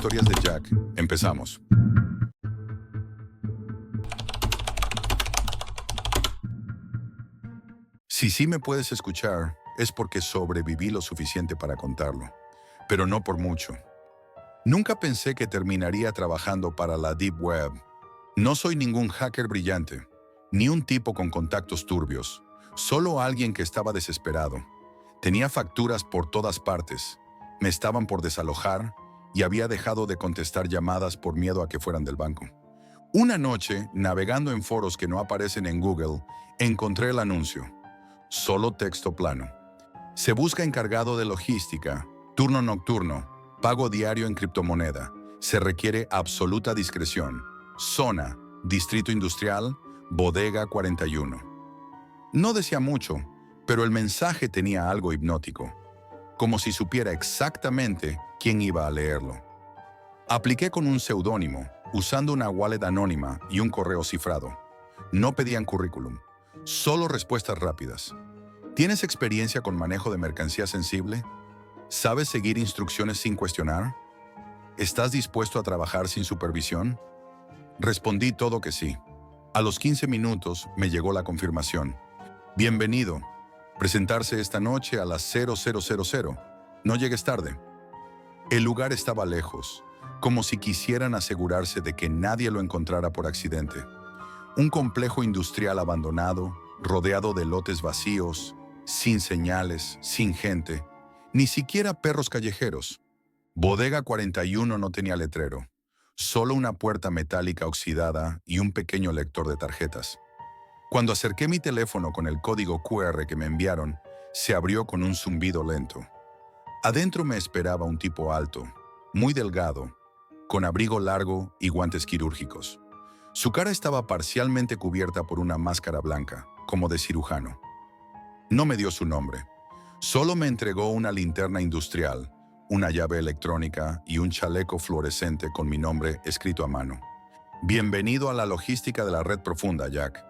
Historias de Jack. Empezamos. Si sí me puedes escuchar, es porque sobreviví lo suficiente para contarlo, pero no por mucho. Nunca pensé que terminaría trabajando para la Deep Web. No soy ningún hacker brillante, ni un tipo con contactos turbios, solo alguien que estaba desesperado. Tenía facturas por todas partes, me estaban por desalojar y había dejado de contestar llamadas por miedo a que fueran del banco. Una noche, navegando en foros que no aparecen en Google, encontré el anuncio. Solo texto plano. Se busca encargado de logística, turno nocturno, pago diario en criptomoneda. Se requiere absoluta discreción. Zona, Distrito Industrial, Bodega 41. No decía mucho, pero el mensaje tenía algo hipnótico, como si supiera exactamente quién iba a leerlo. Apliqué con un seudónimo, usando una wallet anónima y un correo cifrado. No pedían currículum, solo respuestas rápidas. ¿Tienes experiencia con manejo de mercancía sensible? ¿Sabes seguir instrucciones sin cuestionar? ¿Estás dispuesto a trabajar sin supervisión? Respondí todo que sí. A los 15 minutos me llegó la confirmación. Bienvenido. Presentarse esta noche a las 0000. No llegues tarde. El lugar estaba lejos, como si quisieran asegurarse de que nadie lo encontrara por accidente. Un complejo industrial abandonado, rodeado de lotes vacíos, sin señales, sin gente, ni siquiera perros callejeros. Bodega 41 no tenía letrero, solo una puerta metálica oxidada y un pequeño lector de tarjetas. Cuando acerqué mi teléfono con el código QR que me enviaron, se abrió con un zumbido lento. Adentro me esperaba un tipo alto, muy delgado, con abrigo largo y guantes quirúrgicos. Su cara estaba parcialmente cubierta por una máscara blanca, como de cirujano. No me dio su nombre. Solo me entregó una linterna industrial, una llave electrónica y un chaleco fluorescente con mi nombre escrito a mano. Bienvenido a la logística de la red profunda, Jack.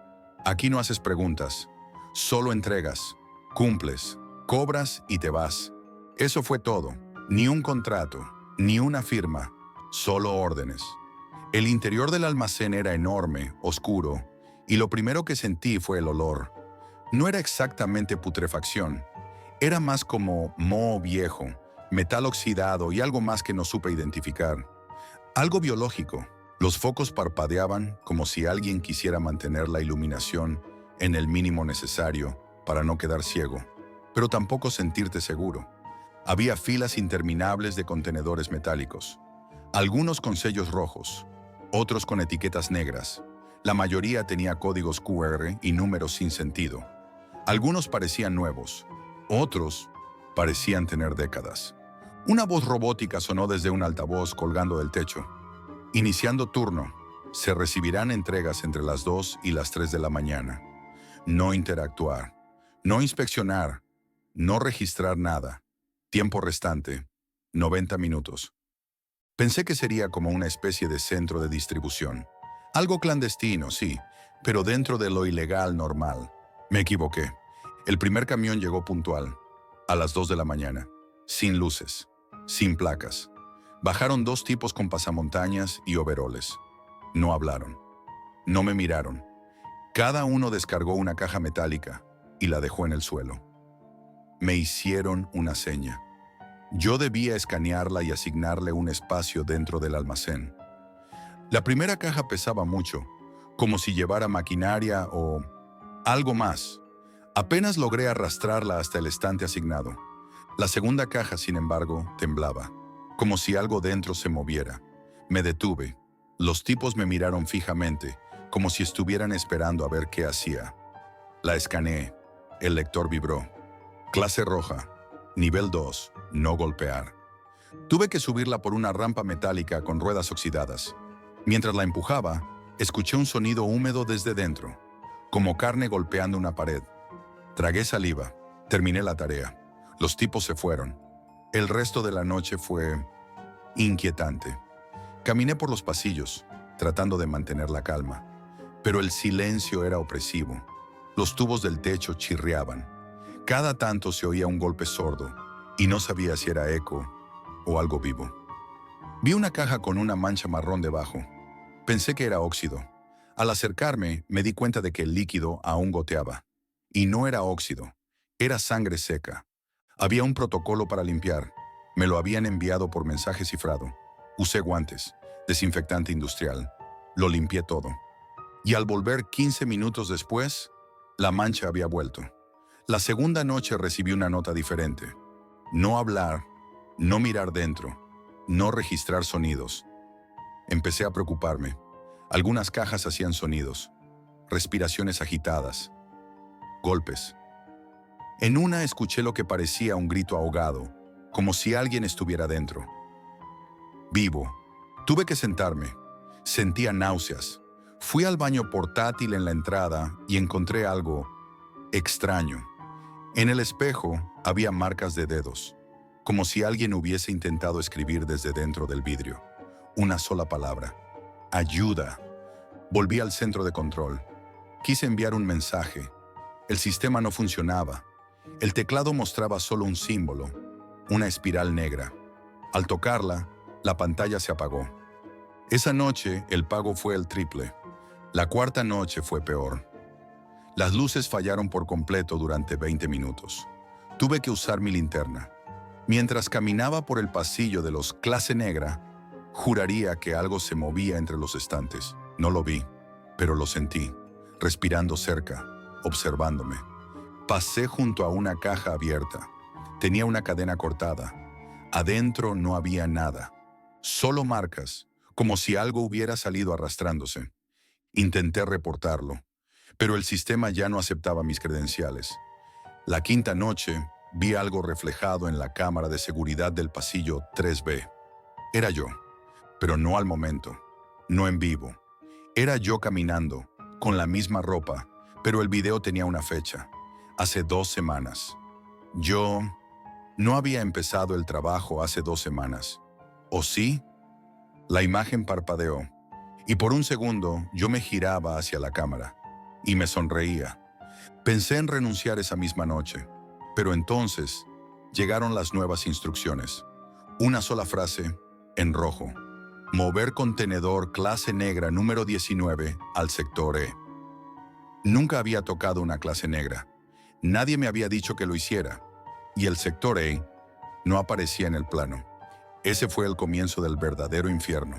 Aquí no haces preguntas, solo entregas, cumples, cobras y te vas. Eso fue todo. Ni un contrato, ni una firma, solo órdenes. El interior del almacén era enorme, oscuro, y lo primero que sentí fue el olor. No era exactamente putrefacción, era más como moho viejo, metal oxidado y algo más que no supe identificar. Algo biológico. Los focos parpadeaban como si alguien quisiera mantener la iluminación en el mínimo necesario para no quedar ciego, pero tampoco sentirte seguro. Había filas interminables de contenedores metálicos, algunos con sellos rojos, otros con etiquetas negras. La mayoría tenía códigos QR y números sin sentido. Algunos parecían nuevos, otros parecían tener décadas. Una voz robótica sonó desde un altavoz colgando del techo. Iniciando turno, se recibirán entregas entre las 2 y las 3 de la mañana. No interactuar, no inspeccionar, no registrar nada. Tiempo restante, 90 minutos. Pensé que sería como una especie de centro de distribución. Algo clandestino, sí, pero dentro de lo ilegal normal. Me equivoqué. El primer camión llegó puntual, a las 2 de la mañana, sin luces, sin placas. Bajaron dos tipos con pasamontañas y overoles. No hablaron. No me miraron. Cada uno descargó una caja metálica y la dejó en el suelo. Me hicieron una seña. Yo debía escanearla y asignarle un espacio dentro del almacén. La primera caja pesaba mucho, como si llevara maquinaria o algo más. Apenas logré arrastrarla hasta el estante asignado. La segunda caja, sin embargo, temblaba, como si algo dentro se moviera. Me detuve. Los tipos me miraron fijamente, como si estuvieran esperando a ver qué hacía. La escaneé. El lector vibró. Clase roja. Nivel 2. No golpear. Tuve que subirla por una rampa metálica con ruedas oxidadas. Mientras la empujaba, escuché un sonido húmedo desde dentro, como carne golpeando una pared. Tragué saliva. Terminé la tarea. Los tipos se fueron. El resto de la noche fue inquietante. Caminé por los pasillos, tratando de mantener la calma, pero el silencio era opresivo. Los tubos del techo chirriaban. Cada tanto se oía un golpe sordo, y no sabía si era eco o algo vivo. Vi una caja con una mancha marrón debajo. Pensé que era óxido. Al acercarme, me di cuenta de que el líquido aún goteaba. Y no era óxido, era sangre seca. Había un protocolo para limpiar. Me lo habían enviado por mensaje cifrado. Usé guantes, desinfectante industrial. Lo limpié todo. Y al volver 15 minutos después, la mancha había vuelto. La segunda noche recibí una nota diferente. No hablar, no mirar dentro, no registrar sonidos. Empecé a preocuparme. Algunas cajas hacían sonidos, respiraciones agitadas, golpes. En una escuché lo que parecía un grito ahogado, como si alguien estuviera dentro. Vivo. Tuve que sentarme. Sentía náuseas. Fui al baño portátil en la entrada y encontré algo extraño. En el espejo había marcas de dedos, como si alguien hubiese intentado escribir desde dentro del vidrio. Una sola palabra. Ayuda. Volví al centro de control. Quise enviar un mensaje. El sistema no funcionaba. El teclado mostraba solo un símbolo, una espiral negra. Al tocarla, la pantalla se apagó. Esa noche, el pago fue el triple. La cuarta noche fue peor. Las luces fallaron por completo durante 20 minutos. Tuve que usar mi linterna. Mientras caminaba por el pasillo de los clase negra, juraría que algo se movía entre los estantes. No lo vi, pero lo sentí, respirando cerca, observándome. Pasé junto a una caja abierta. Tenía una cadena cortada. Adentro no había nada, solo marcas, como si algo hubiera salido arrastrándose. Intenté reportarlo, pero el sistema ya no aceptaba mis credenciales. La quinta noche, vi algo reflejado en la cámara de seguridad del pasillo 3B. Era yo, pero no al momento, no en vivo. Era yo caminando, con la misma ropa, pero el video tenía una fecha, hace 2 semanas. Yo no había empezado el trabajo hace 2 semanas. ¿O sí? La imagen parpadeó, y por un segundo yo me giraba hacia la cámara, y me sonreía. Pensé en renunciar esa misma noche, pero entonces llegaron las nuevas instrucciones. Una sola frase, en rojo. Mover contenedor clase negra número 19 al sector E. Nunca había tocado una clase negra. Nadie me había dicho que lo hiciera. Y el sector E no aparecía en el plano. Ese fue el comienzo del verdadero infierno.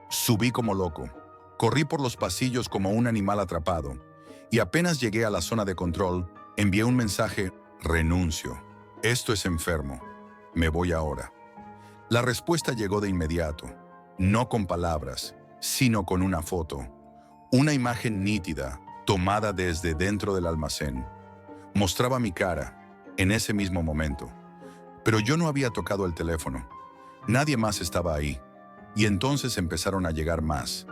Subí como loco. Corrí por los pasillos como un animal atrapado. Y apenas llegué a la zona de control, envié un mensaje: renuncio. Esto es enfermo. Me voy ahora. La respuesta llegó de inmediato. No con palabras, sino con una foto. Una imagen nítida, tomada desde dentro del almacén. Mostraba mi cara, en ese mismo momento. Pero yo no había tocado el teléfono. Nadie más estaba ahí. Y entonces empezaron a llegar más.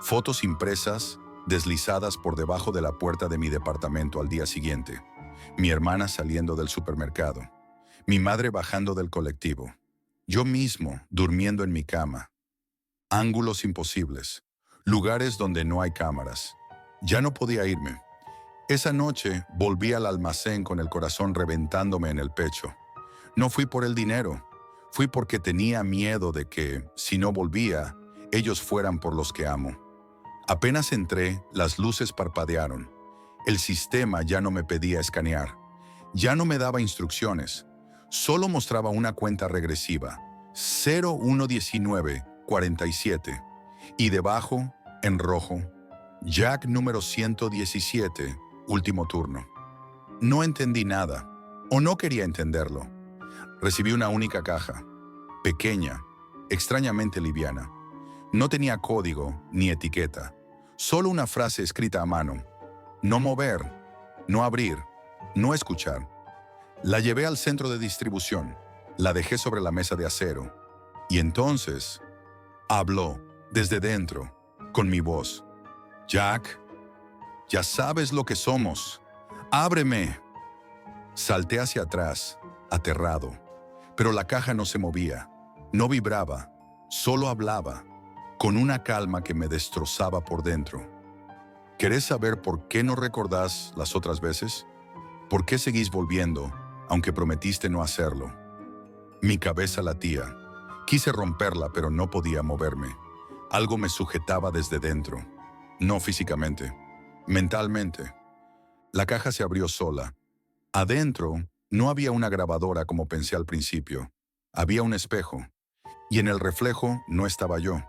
Fotos impresas, deslizadas por debajo de la puerta de mi departamento al día siguiente. Mi hermana saliendo del supermercado. Mi madre bajando del colectivo. Yo mismo, durmiendo en mi cama. Ángulos imposibles. Lugares donde no hay cámaras. Ya no podía irme. Esa noche volví al almacén con el corazón reventándome en el pecho. No fui por el dinero. Fui porque tenía miedo de que, si no volvía, ellos fueran por los que amo. Apenas entré, las luces parpadearon. El sistema ya no me pedía escanear. Ya no me daba instrucciones. Solo mostraba una cuenta regresiva. 011947. Y debajo, en rojo, Jack número 117, último turno. No entendí nada, o no quería entenderlo. Recibí una única caja, pequeña, extrañamente liviana. No tenía código ni etiqueta, solo una frase escrita a mano. No mover, no abrir, no escuchar. La llevé al centro de distribución, la dejé sobre la mesa de acero. Y entonces, habló, desde dentro, con mi voz. Jack, ya sabes lo que somos. ¡Ábreme! Salté hacia atrás, aterrado. Pero la caja no se movía, no vibraba, solo hablaba, con una calma que me destrozaba por dentro. ¿Querés saber por qué no recordás las otras veces? ¿Por qué seguís volviendo, aunque prometiste no hacerlo? Mi cabeza latía. Quise romperla, pero no podía moverme. Algo me sujetaba desde dentro. No físicamente, mentalmente. La caja se abrió sola. Adentro no había una grabadora como pensé al principio. Había un espejo. Y en el reflejo no estaba yo.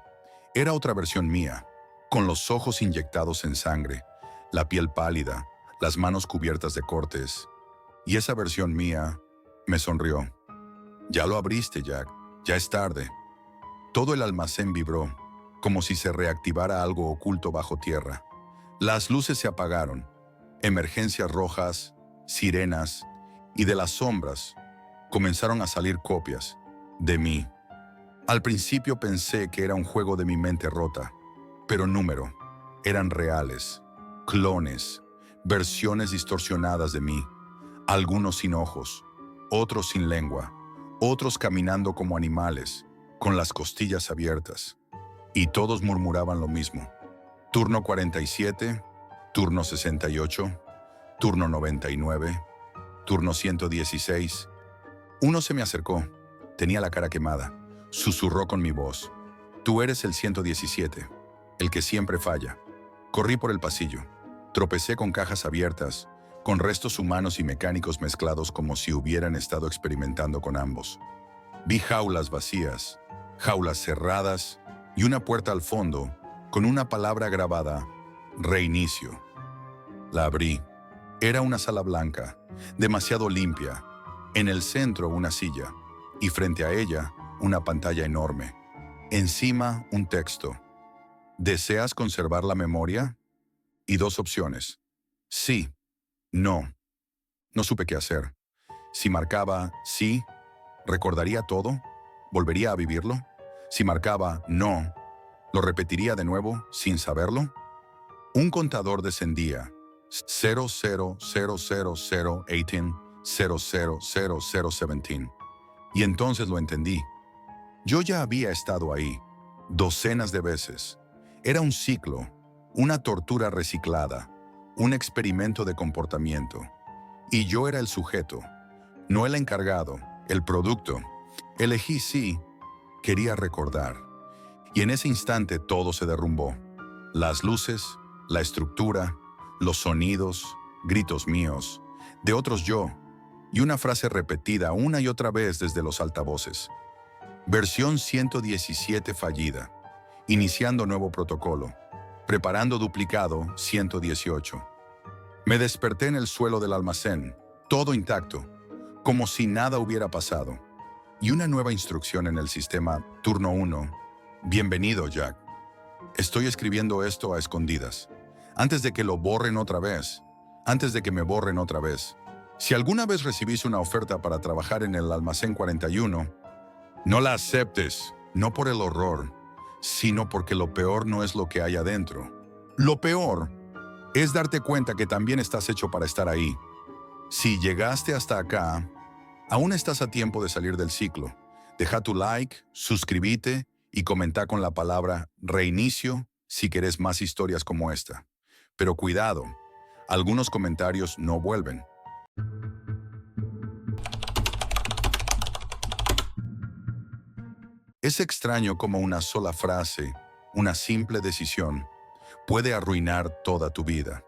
Era otra versión mía, con los ojos inyectados en sangre, la piel pálida, las manos cubiertas de cortes. Y esa versión mía me sonrió. Ya lo abriste, Jack. Ya es tarde. Todo el almacén vibró, como si se reactivara algo oculto bajo tierra. Las luces se apagaron. Emergencias rojas, sirenas, y de las sombras comenzaron a salir copias de mí. Al principio pensé que era un juego de mi mente rota, pero número, eran reales, clones, versiones distorsionadas de mí, algunos sin ojos, otros sin lengua, otros caminando como animales, con las costillas abiertas. Y todos murmuraban lo mismo. Turno 47, turno 68, turno 99, turno 116. Uno se me acercó, tenía la cara quemada. Susurró con mi voz. Tú eres el 117, el que siempre falla. Corrí por el pasillo. Tropecé con cajas abiertas, con restos humanos y mecánicos mezclados como si hubieran estado experimentando con ambos. Vi jaulas vacías, jaulas cerradas y una puerta al fondo con una palabra grabada, reinicio. La abrí. Era una sala blanca, demasiado limpia. En el centro una silla y frente a ella una pantalla enorme. Encima un texto. ¿Deseas conservar la memoria? Y dos opciones. Sí, no. No supe qué hacer. Si marcaba sí, ¿recordaría todo? ¿Volvería a vivirlo? Si marcaba no, ¿lo repetiría de nuevo sin saberlo? Un contador descendía. 000018, 00017. Y entonces lo entendí. Yo ya había estado ahí, docenas de veces. Era un ciclo, una tortura reciclada, un experimento de comportamiento. Y yo era el sujeto, no el encargado, el producto. Elegí sí, quería recordar. Y en ese instante todo se derrumbó. Las luces, la estructura, los sonidos, gritos míos, de otros yo, y una frase repetida una y otra vez desde los altavoces. Versión 117 fallida. Iniciando nuevo protocolo. Preparando duplicado 118. Me desperté en el suelo del almacén, todo intacto, como si nada hubiera pasado. Y una nueva instrucción en el sistema turno 1. Bienvenido, Jack. Estoy escribiendo esto a escondidas. Antes de que lo borren otra vez. Antes de que me borren otra vez. Si alguna vez recibís una oferta para trabajar en el almacén 41, no la aceptes, no por el horror, sino porque lo peor no es lo que hay adentro. Lo peor es darte cuenta que también estás hecho para estar ahí. Si llegaste hasta acá, aún estás a tiempo de salir del ciclo. Deja tu like, suscríbete y comenta con la palabra reinicio si querés más historias como esta. Pero cuidado, algunos comentarios no vuelven. Es extraño cómo una sola frase, una simple decisión, puede arruinar toda tu vida.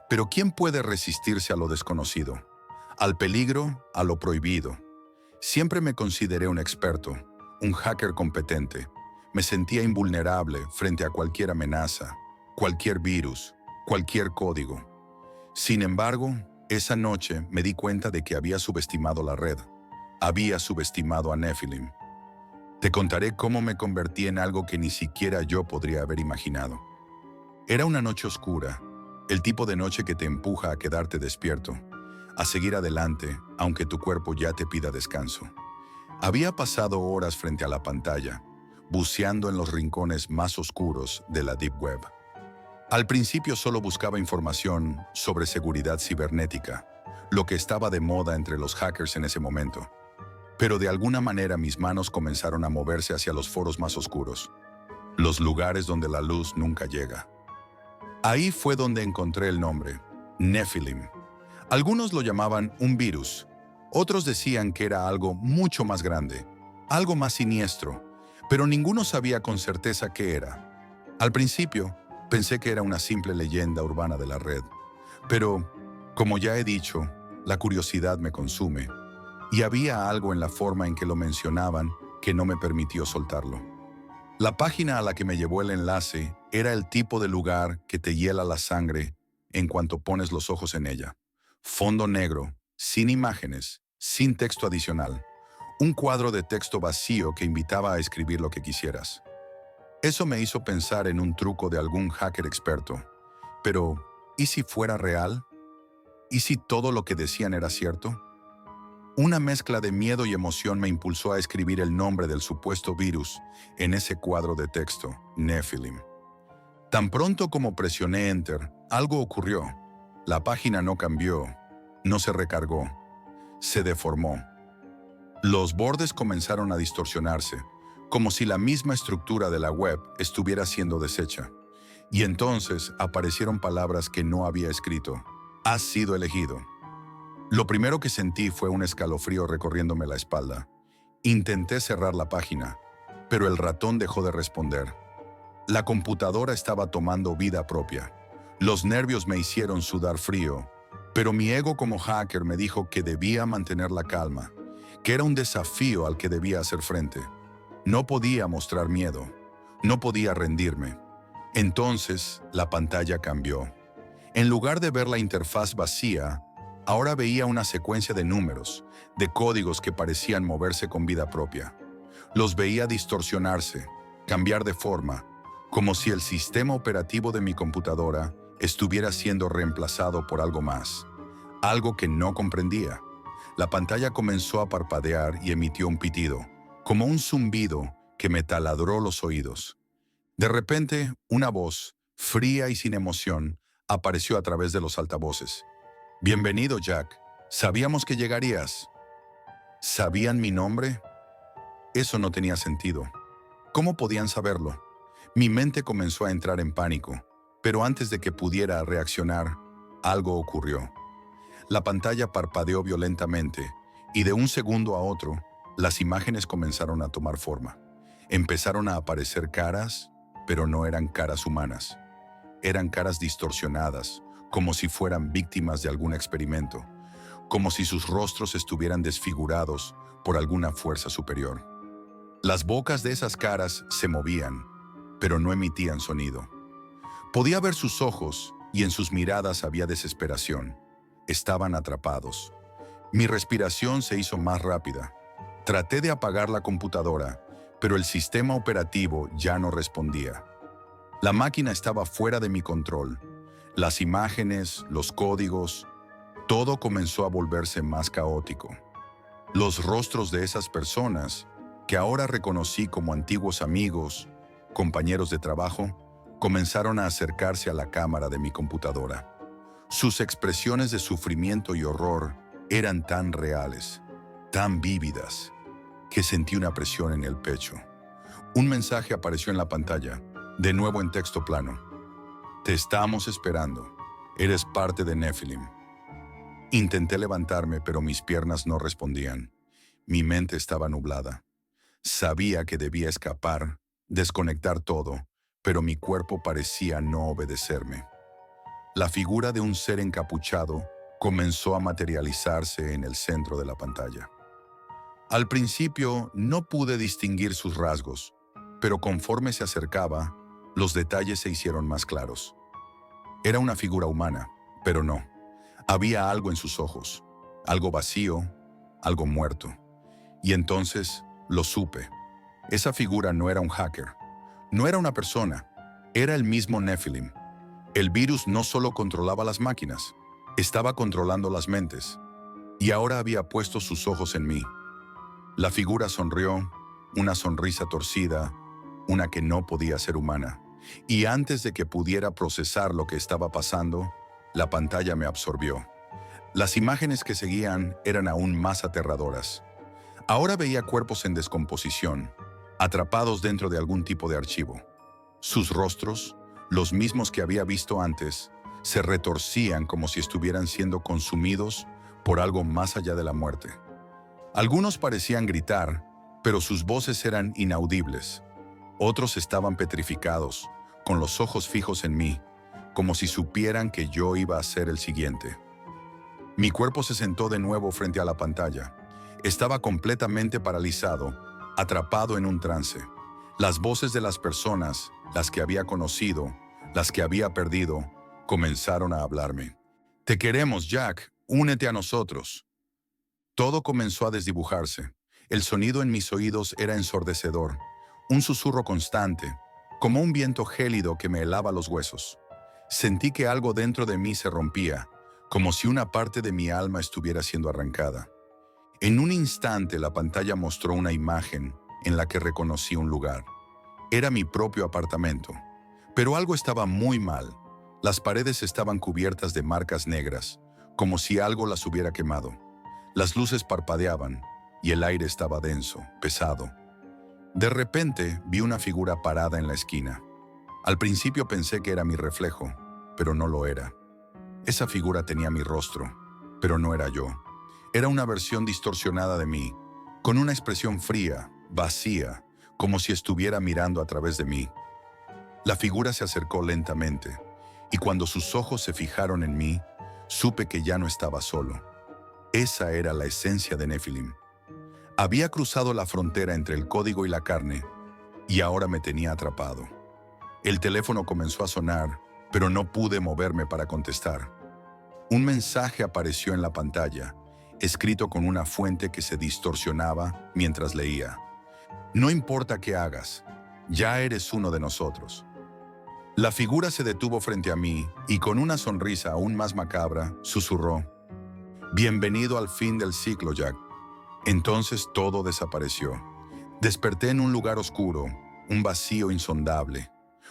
Pero ¿quién puede resistirse a lo desconocido? Al peligro, a lo prohibido. Siempre me consideré un experto, un hacker competente. Me sentía invulnerable frente a cualquier amenaza, cualquier virus, cualquier código. Sin embargo, esa noche me di cuenta de que había subestimado la red. Había subestimado a Nephilim. Te contaré cómo me convertí en algo que ni siquiera yo podría haber imaginado. Era una noche oscura, el tipo de noche que te empuja a quedarte despierto, a seguir adelante, aunque tu cuerpo ya te pida descanso. Había pasado horas frente a la pantalla, buceando en los rincones más oscuros de la Deep Web. Al principio solo buscaba información sobre seguridad cibernética, lo que estaba de moda entre los hackers en ese momento. Pero de alguna manera mis manos comenzaron a moverse hacia los foros más oscuros, los lugares donde la luz nunca llega. Ahí fue donde encontré el nombre, Nephilim. Algunos lo llamaban un virus, otros decían que era algo mucho más grande, algo más siniestro, pero ninguno sabía con certeza qué era. Al principio, pensé que era una simple leyenda urbana de la red, pero, como ya he dicho, la curiosidad me consume, y había algo en la forma en que lo mencionaban que no me permitió soltarlo. La página a la que me llevó el enlace era el tipo de lugar que te hiela la sangre en cuanto pones los ojos en ella. Fondo negro, sin imágenes, sin texto adicional. Un cuadro de texto vacío que invitaba a escribir lo que quisieras. Eso me hizo pensar en un truco de algún hacker experto. Pero, ¿y si fuera real? ¿Y si todo lo que decían era cierto? Una mezcla de miedo y emoción me impulsó a escribir el nombre del supuesto virus en ese cuadro de texto, Nephilim. Tan pronto como presioné Enter, algo ocurrió. La página no cambió, no se recargó, se deformó. Los bordes comenzaron a distorsionarse, como si la misma estructura de la web estuviera siendo deshecha. Y entonces aparecieron palabras que no había escrito. Has sido elegido. Lo primero que sentí fue un escalofrío recorriéndome la espalda. Intenté cerrar la página, pero el ratón dejó de responder. La computadora estaba tomando vida propia. Los nervios me hicieron sudar frío, pero mi ego como hacker me dijo que debía mantener la calma, que era un desafío al que debía hacer frente. No podía mostrar miedo, no podía rendirme. Entonces, la pantalla cambió. En lugar de ver la interfaz vacía, ahora veía una secuencia de números, de códigos que parecían moverse con vida propia. Los veía distorsionarse, cambiar de forma, como si el sistema operativo de mi computadora estuviera siendo reemplazado por algo más, algo que no comprendía. La pantalla comenzó a parpadear y emitió un pitido, como un zumbido que me taladró los oídos. De repente, una voz, fría y sin emoción, apareció a través de los altavoces. Bienvenido, Jack. Sabíamos que llegarías. ¿Sabían mi nombre? Eso no tenía sentido. ¿Cómo podían saberlo? Mi mente comenzó a entrar en pánico, pero antes de que pudiera reaccionar, algo ocurrió. La pantalla parpadeó violentamente y de un segundo a otro, las imágenes comenzaron a tomar forma. Empezaron a aparecer caras, pero no eran caras humanas. Eran caras distorsionadas, como si fueran víctimas de algún experimento, como si sus rostros estuvieran desfigurados por alguna fuerza superior. Las bocas de esas caras se movían, pero no emitían sonido. Podía ver sus ojos y en sus miradas había desesperación. Estaban atrapados. Mi respiración se hizo más rápida. Traté de apagar la computadora, pero el sistema operativo ya no respondía. La máquina estaba fuera de mi control. Las imágenes, los códigos, todo comenzó a volverse más caótico. Los rostros de esas personas, que ahora reconocí como antiguos amigos, compañeros de trabajo, comenzaron a acercarse a la cámara de mi computadora. Sus expresiones de sufrimiento y horror eran tan reales, tan vívidas, que sentí una presión en el pecho. Un mensaje apareció en la pantalla, de nuevo en texto plano. Te estamos esperando. Eres parte de Nephilim. Intenté levantarme, pero mis piernas no respondían. Mi mente estaba nublada. Sabía que debía escapar, desconectar todo, pero mi cuerpo parecía no obedecerme. La figura de un ser encapuchado comenzó a materializarse en el centro de la pantalla. Al principio no pude distinguir sus rasgos, pero conforme se acercaba, los detalles se hicieron más claros. Era una figura humana, pero no. Había algo en sus ojos, algo vacío, algo muerto. Y entonces lo supe. Esa figura no era un hacker, no era una persona, era el mismo Nephilim. El virus no solo controlaba las máquinas, estaba controlando las mentes. Y ahora había puesto sus ojos en mí. La figura sonrió, una sonrisa torcida, una que no podía ser humana. Y antes de que pudiera procesar lo que estaba pasando, la pantalla me absorbió. Las imágenes que seguían eran aún más aterradoras. Ahora veía cuerpos en descomposición, atrapados dentro de algún tipo de archivo. Sus rostros, los mismos que había visto antes, se retorcían como si estuvieran siendo consumidos por algo más allá de la muerte. Algunos parecían gritar, pero sus voces eran inaudibles. Otros estaban petrificados, con los ojos fijos en mí, como si supieran que yo iba a ser el siguiente. Mi cuerpo se sentó de nuevo frente a la pantalla. Estaba completamente paralizado, atrapado en un trance. Las voces de las personas, las que había conocido, las que había perdido, comenzaron a hablarme. «Te queremos, Jack. Únete a nosotros». Todo comenzó a desdibujarse. El sonido en mis oídos era ensordecedor, un susurro constante, como un viento gélido que me helaba los huesos. Sentí que algo dentro de mí se rompía, como si una parte de mi alma estuviera siendo arrancada. En un instante la pantalla mostró una imagen en la que reconocí un lugar. Era mi propio apartamento. Pero algo estaba muy mal. Las paredes estaban cubiertas de marcas negras, como si algo las hubiera quemado. Las luces parpadeaban y el aire estaba denso, pesado. De repente vi una figura parada en la esquina. Al principio pensé que era mi reflejo, pero no lo era. Esa figura tenía mi rostro, pero no era yo. Era una versión distorsionada de mí, con una expresión fría, vacía, como si estuviera mirando a través de mí. La figura se acercó lentamente, y cuando sus ojos se fijaron en mí, supe que ya no estaba solo. Esa era la esencia de Nephilim. Había cruzado la frontera entre el código y la carne, y ahora me tenía atrapado. El teléfono comenzó a sonar, pero no pude moverme para contestar. Un mensaje apareció en la pantalla, escrito con una fuente que se distorsionaba mientras leía. «No importa qué hagas, ya eres uno de nosotros». La figura se detuvo frente a mí y con una sonrisa aún más macabra, susurró: «Bienvenido al fin del ciclo, Jack». Entonces todo desapareció. Desperté en un lugar oscuro, un vacío insondable.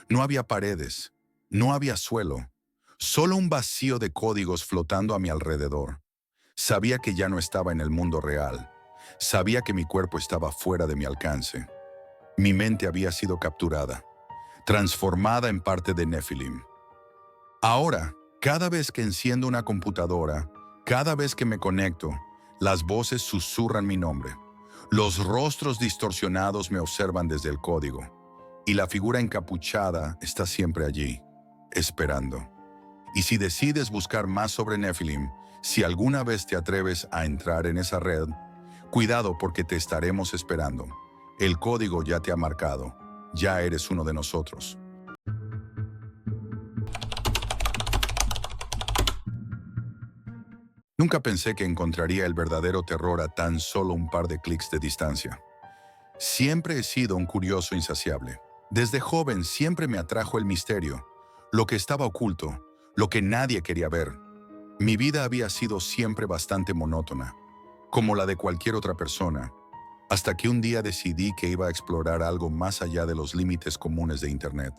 No había paredes, no había suelo, solo un vacío de códigos flotando a mi alrededor. Sabía que ya no estaba en el mundo real. Sabía que mi cuerpo estaba fuera de mi alcance. Mi mente había sido capturada, transformada en parte de Nephilim. Ahora, cada vez que enciendo una computadora, cada vez que me conecto, las voces susurran mi nombre. Los rostros distorsionados me observan desde el código, y la figura encapuchada está siempre allí, esperando. Y si decides buscar más sobre Nephilim, si alguna vez te atreves a entrar en esa red, cuidado porque te estaremos esperando. El código ya te ha marcado, ya eres uno de nosotros. Nunca pensé que encontraría el verdadero terror a tan solo un par de clics de distancia. Siempre he sido un curioso insaciable. Desde joven siempre me atrajo el misterio, lo que estaba oculto, lo que nadie quería ver. Mi vida había sido siempre bastante monótona, como la de cualquier otra persona, hasta que un día decidí que iba a explorar algo más allá de los límites comunes de Internet.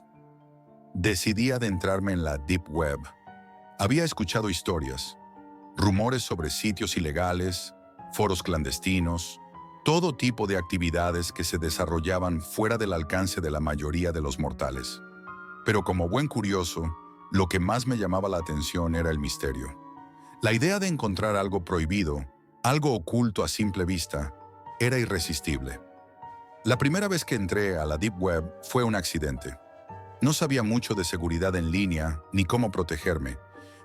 Decidí adentrarme en la Deep Web. Había escuchado historias, rumores sobre sitios ilegales, foros clandestinos, todo tipo de actividades que se desarrollaban fuera del alcance de la mayoría de los mortales. Pero como buen curioso, lo que más me llamaba la atención era el misterio. La idea de encontrar algo prohibido, algo oculto a simple vista, era irresistible. La primera vez que entré a la Deep Web fue un accidente. No sabía mucho de seguridad en línea ni cómo protegerme,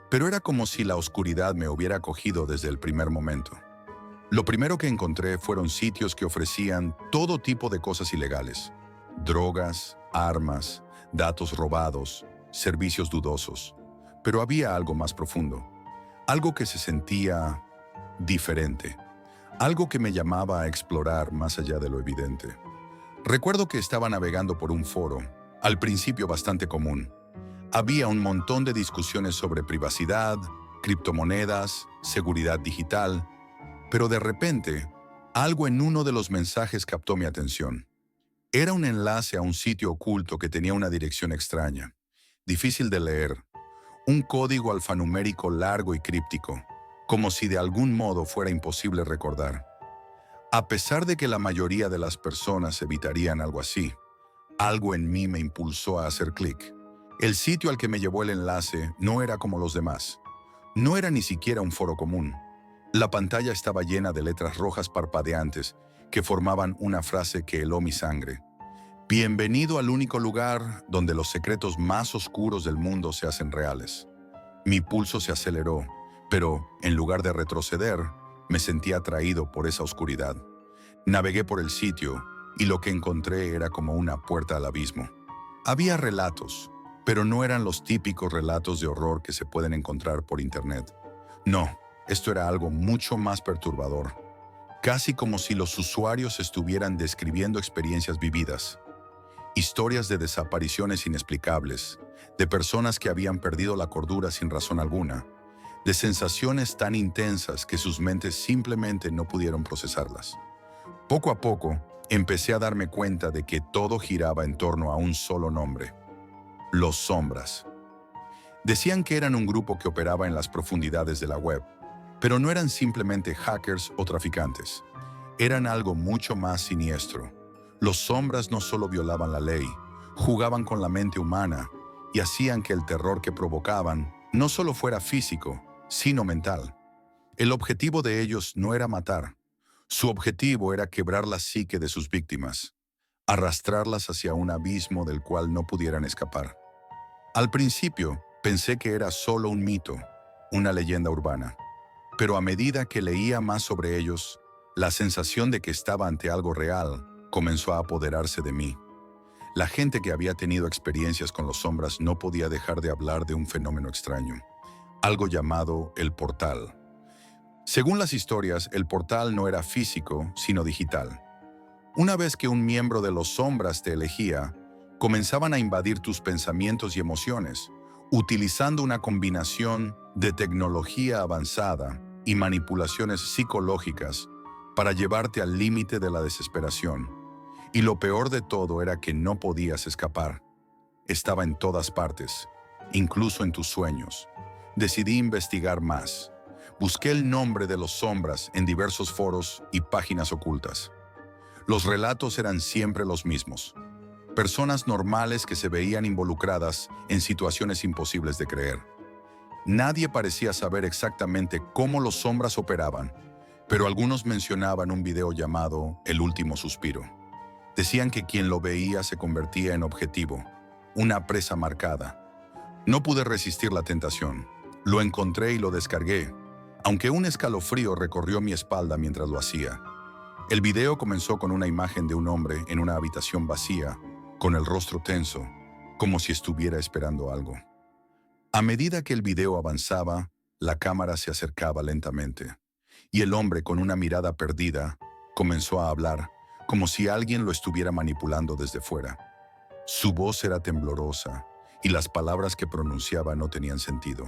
pero era como si la oscuridad me hubiera acogido desde el primer momento. Lo primero que encontré fueron sitios que ofrecían todo tipo de cosas ilegales: drogas, armas, datos robados, servicios dudosos. Pero había algo más profundo, algo que se sentía diferente, algo que me llamaba a explorar más allá de lo evidente. Recuerdo que estaba navegando por un foro, al principio bastante común. Había un montón de discusiones sobre privacidad, criptomonedas, seguridad digital, pero de repente, algo en uno de los mensajes captó mi atención. Era un enlace a un sitio oculto que tenía una dirección extraña, difícil de leer, un código alfanumérico largo y críptico, como si de algún modo fuera imposible recordar. A pesar de que la mayoría de las personas evitarían algo así, algo en mí me impulsó a hacer clic. El sitio al que me llevó el enlace no era como los demás. No era ni siquiera un foro común. La pantalla estaba llena de letras rojas parpadeantes que formaban una frase que heló mi sangre. Bienvenido al único lugar donde los secretos más oscuros del mundo se hacen reales. Mi pulso se aceleró, pero en lugar de retroceder, me sentí atraído por esa oscuridad. Navegué por el sitio y lo que encontré era como una puerta al abismo. Había relatos, pero no eran los típicos relatos de horror que se pueden encontrar por internet. No, esto era algo mucho más perturbador, casi como si los usuarios estuvieran describiendo experiencias vividas. Historias de desapariciones inexplicables, de personas que habían perdido la cordura sin razón alguna, de sensaciones tan intensas que sus mentes simplemente no pudieron procesarlas. Poco a poco, empecé a darme cuenta de que todo giraba en torno a un solo nombre: Los Sombras. Decían que eran un grupo que operaba en las profundidades de la web, pero no eran simplemente hackers o traficantes. Eran algo mucho más siniestro. Los Sombras no solo violaban la ley, jugaban con la mente humana y hacían que el terror que provocaban no solo fuera físico, sino mental. El objetivo de ellos no era matar. Su objetivo era quebrar la psique de sus víctimas, arrastrarlas hacia un abismo del cual no pudieran escapar. Al principio, pensé que era solo un mito, una leyenda urbana. Pero a medida que leía más sobre ellos, la sensación de que estaba ante algo real comenzó a apoderarse de mí. La gente que había tenido experiencias con los Sombras no podía dejar de hablar de un fenómeno extraño, algo llamado el portal. Según las historias, el portal no era físico, sino digital. Una vez que un miembro de los Sombras te elegía, comenzaban a invadir tus pensamientos y emociones, utilizando una combinación de tecnología avanzada y manipulaciones psicológicas para llevarte al límite de la desesperación. Y lo peor de todo era que no podías escapar. Estaba en todas partes, incluso en tus sueños. Decidí investigar más. Busqué el nombre de los Sombras en diversos foros y páginas ocultas. Los relatos eran siempre los mismos. Personas normales que se veían involucradas en situaciones imposibles de creer. Nadie parecía saber exactamente cómo los Sombras operaban, pero algunos mencionaban un video llamado El Último Suspiro. Decían que quien lo veía se convertía en objetivo, una presa marcada. No pude resistir la tentación. Lo encontré y lo descargué, aunque un escalofrío recorrió mi espalda mientras lo hacía. El video comenzó con una imagen de un hombre en una habitación vacía, con el rostro tenso, como si estuviera esperando algo. A medida que el video avanzaba, la cámara se acercaba lentamente, y el hombre, con una mirada perdida, comenzó a hablar, como si alguien lo estuviera manipulando desde fuera. Su voz era temblorosa, y las palabras que pronunciaba no tenían sentido.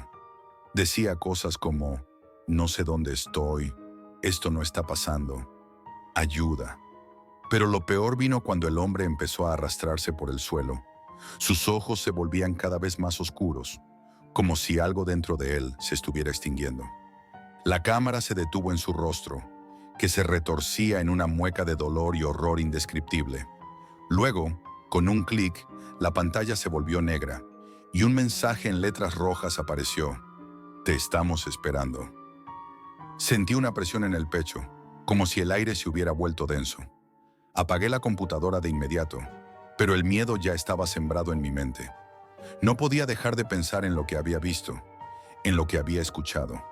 Decía cosas como: no sé dónde estoy, esto no está pasando, ayuda. Pero lo peor vino cuando el hombre empezó a arrastrarse por el suelo. Sus ojos se volvían cada vez más oscuros, como si algo dentro de él se estuviera extinguiendo. La cámara se detuvo en su rostro, que se retorcía en una mueca de dolor y horror indescriptible. Luego, con un clic, la pantalla se volvió negra y un mensaje en letras rojas apareció: te estamos esperando. Sentí una presión en el pecho, como si el aire se hubiera vuelto denso. Apagué la computadora de inmediato, pero el miedo ya estaba sembrado en mi mente. No podía dejar de pensar en lo que había visto, en lo que había escuchado.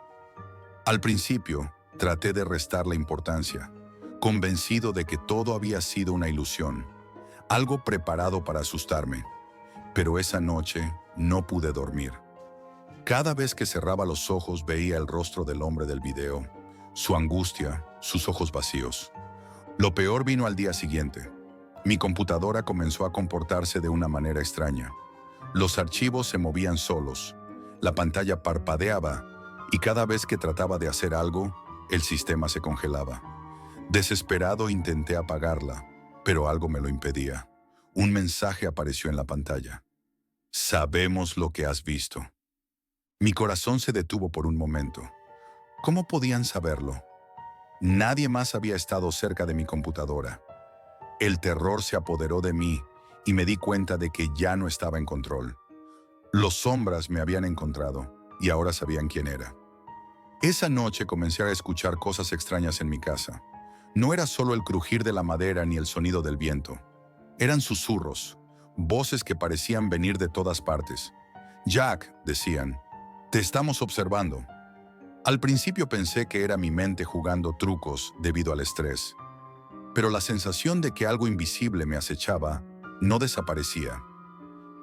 Al principio, traté de restarle importancia, convencido de que todo había sido una ilusión, algo preparado para asustarme. Pero esa noche no pude dormir. Cada vez que cerraba los ojos veía el rostro del hombre del video, su angustia, sus ojos vacíos. Lo peor vino al día siguiente. Mi computadora comenzó a comportarse de una manera extraña. Los archivos se movían solos, la pantalla parpadeaba y cada vez que trataba de hacer algo, el sistema se congelaba. Desesperado intenté apagarla, pero algo me lo impedía. Un mensaje apareció en la pantalla: sabemos lo que has visto. Mi corazón se detuvo por un momento. ¿Cómo podían saberlo? Nadie más había estado cerca de mi computadora. El terror se apoderó de mí y me di cuenta de que ya no estaba en control. Los Sombras me habían encontrado y ahora sabían quién era. Esa noche comencé a escuchar cosas extrañas en mi casa. No era solo el crujir de la madera ni el sonido del viento. Eran susurros, voces que parecían venir de todas partes. Jack, decían, te estamos observando. Al principio pensé que era mi mente jugando trucos debido al estrés, pero la sensación de que algo invisible me acechaba no desaparecía.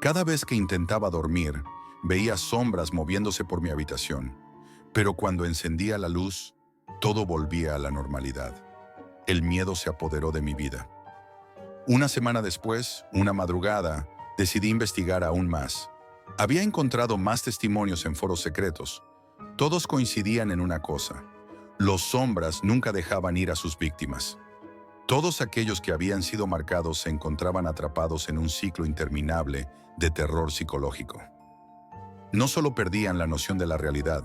Cada vez que intentaba dormir, veía sombras moviéndose por mi habitación, pero cuando encendía la luz, todo volvía a la normalidad. El miedo se apoderó de mi vida. Una semana después, una madrugada, decidí investigar aún más. Había encontrado más testimonios en foros secretos. Todos coincidían en una cosa: los sombras nunca dejaban ir a sus víctimas. Todos aquellos que habían sido marcados se encontraban atrapados en un ciclo interminable de terror psicológico. No solo perdían la noción de la realidad,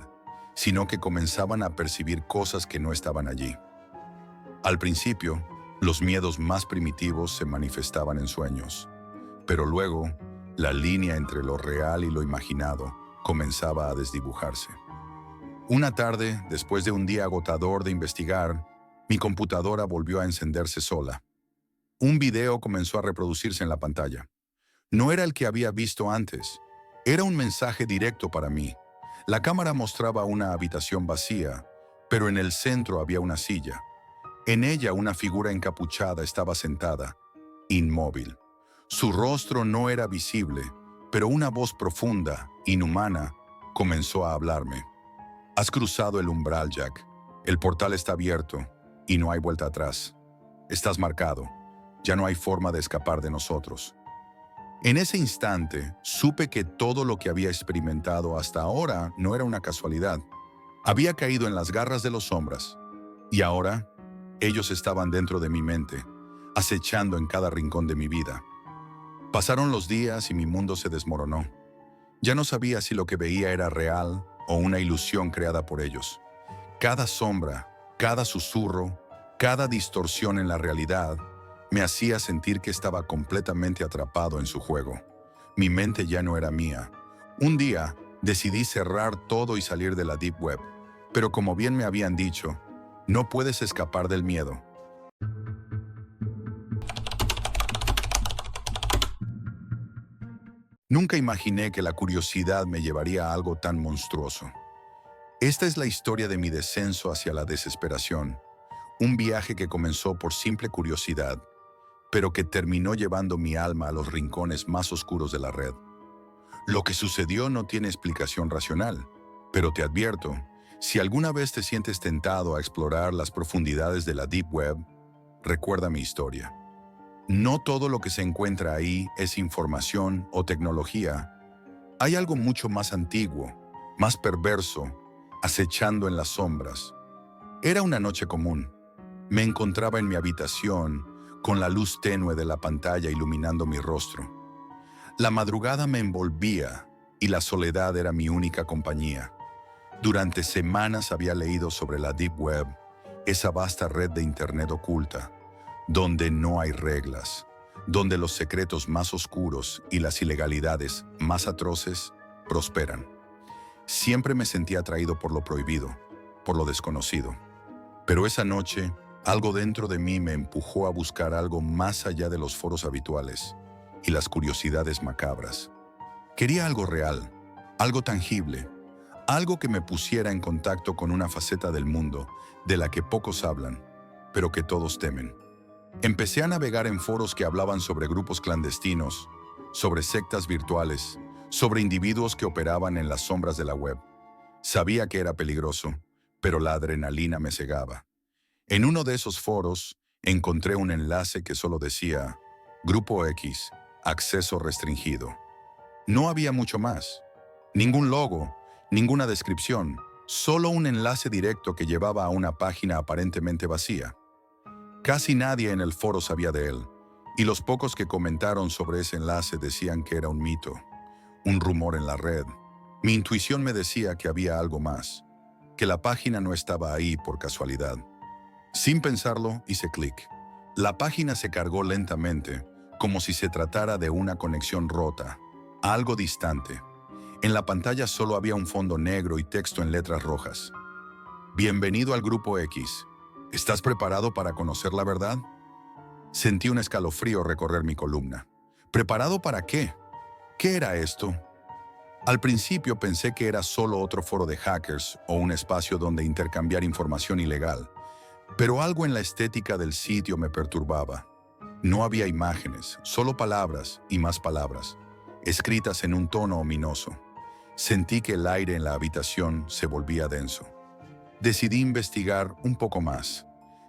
sino que comenzaban a percibir cosas que no estaban allí. Al principio, los miedos más primitivos se manifestaban en sueños, pero luego, la línea entre lo real y lo imaginado comenzaba a desdibujarse. Una tarde, después de un día agotador de investigar, mi computadora volvió a encenderse sola. Un video comenzó a reproducirse en la pantalla. No era el que había visto antes. Era un mensaje directo para mí. La cámara mostraba una habitación vacía, pero en el centro había una silla. En ella una figura encapuchada estaba sentada, inmóvil. Su rostro no era visible, pero una voz profunda, inhumana, comenzó a hablarme. Has cruzado el umbral, Jack. El portal está abierto y no hay vuelta atrás. Estás marcado. Ya no hay forma de escapar de nosotros. En ese instante, supe que todo lo que había experimentado hasta ahora no era una casualidad. Había caído en las garras de los sombras. Y ahora, ellos estaban dentro de mi mente, acechando en cada rincón de mi vida. Pasaron los días y mi mundo se desmoronó. Ya no sabía si lo que veía era real o una ilusión creada por ellos. Cada sombra, cada susurro, cada distorsión en la realidad me hacía sentir que estaba completamente atrapado en su juego. Mi mente ya no era mía. Un día decidí cerrar todo y salir de la Deep Web, pero como bien me habían dicho, no puedes escapar del miedo. Nunca imaginé que la curiosidad me llevaría a algo tan monstruoso. Esta es la historia de mi descenso hacia la desesperación, un viaje que comenzó por simple curiosidad, pero que terminó llevando mi alma a los rincones más oscuros de la red. Lo que sucedió no tiene explicación racional, pero te advierto, si alguna vez te sientes tentado a explorar las profundidades de la Deep Web, recuerda mi historia. No todo lo que se encuentra ahí es información o tecnología. Hay algo mucho más antiguo, más perverso, acechando en las sombras. Era una noche común. Me encontraba en mi habitación, con la luz tenue de la pantalla iluminando mi rostro. La madrugada me envolvía y la soledad era mi única compañía. Durante semanas había leído sobre la Deep Web, esa vasta red de Internet oculta, donde no hay reglas, donde los secretos más oscuros y las ilegalidades más atroces prosperan. Siempre me sentía atraído por lo prohibido, por lo desconocido. Pero esa noche, algo dentro de mí me empujó a buscar algo más allá de los foros habituales y las curiosidades macabras. Quería algo real, algo tangible, algo que me pusiera en contacto con una faceta del mundo de la que pocos hablan, pero que todos temen. Empecé a navegar en foros que hablaban sobre grupos clandestinos, sobre sectas virtuales, sobre individuos que operaban en las sombras de la web. Sabía que era peligroso, pero la adrenalina me cegaba. En uno de esos foros, encontré un enlace que solo decía Grupo X, acceso restringido. No había mucho más. Ningún logo, ninguna descripción, solo un enlace directo que llevaba a una página aparentemente vacía. Casi nadie en el foro sabía de él, y los pocos que comentaron sobre ese enlace decían que era un mito, un rumor en la red. Mi intuición me decía que había algo más, que la página no estaba ahí por casualidad. Sin pensarlo, hice clic. La página se cargó lentamente, como si se tratara de una conexión rota, algo distante. En la pantalla solo había un fondo negro y texto en letras rojas. Bienvenido al Grupo X. ¿Estás preparado para conocer la verdad? Sentí un escalofrío recorrer mi columna. ¿Preparado para qué? ¿Qué era esto? Al principio pensé que era solo otro foro de hackers o un espacio donde intercambiar información ilegal, pero algo en la estética del sitio me perturbaba. No había imágenes, solo palabras y más palabras, escritas en un tono ominoso. Sentí que el aire en la habitación se volvía denso. Decidí investigar un poco más.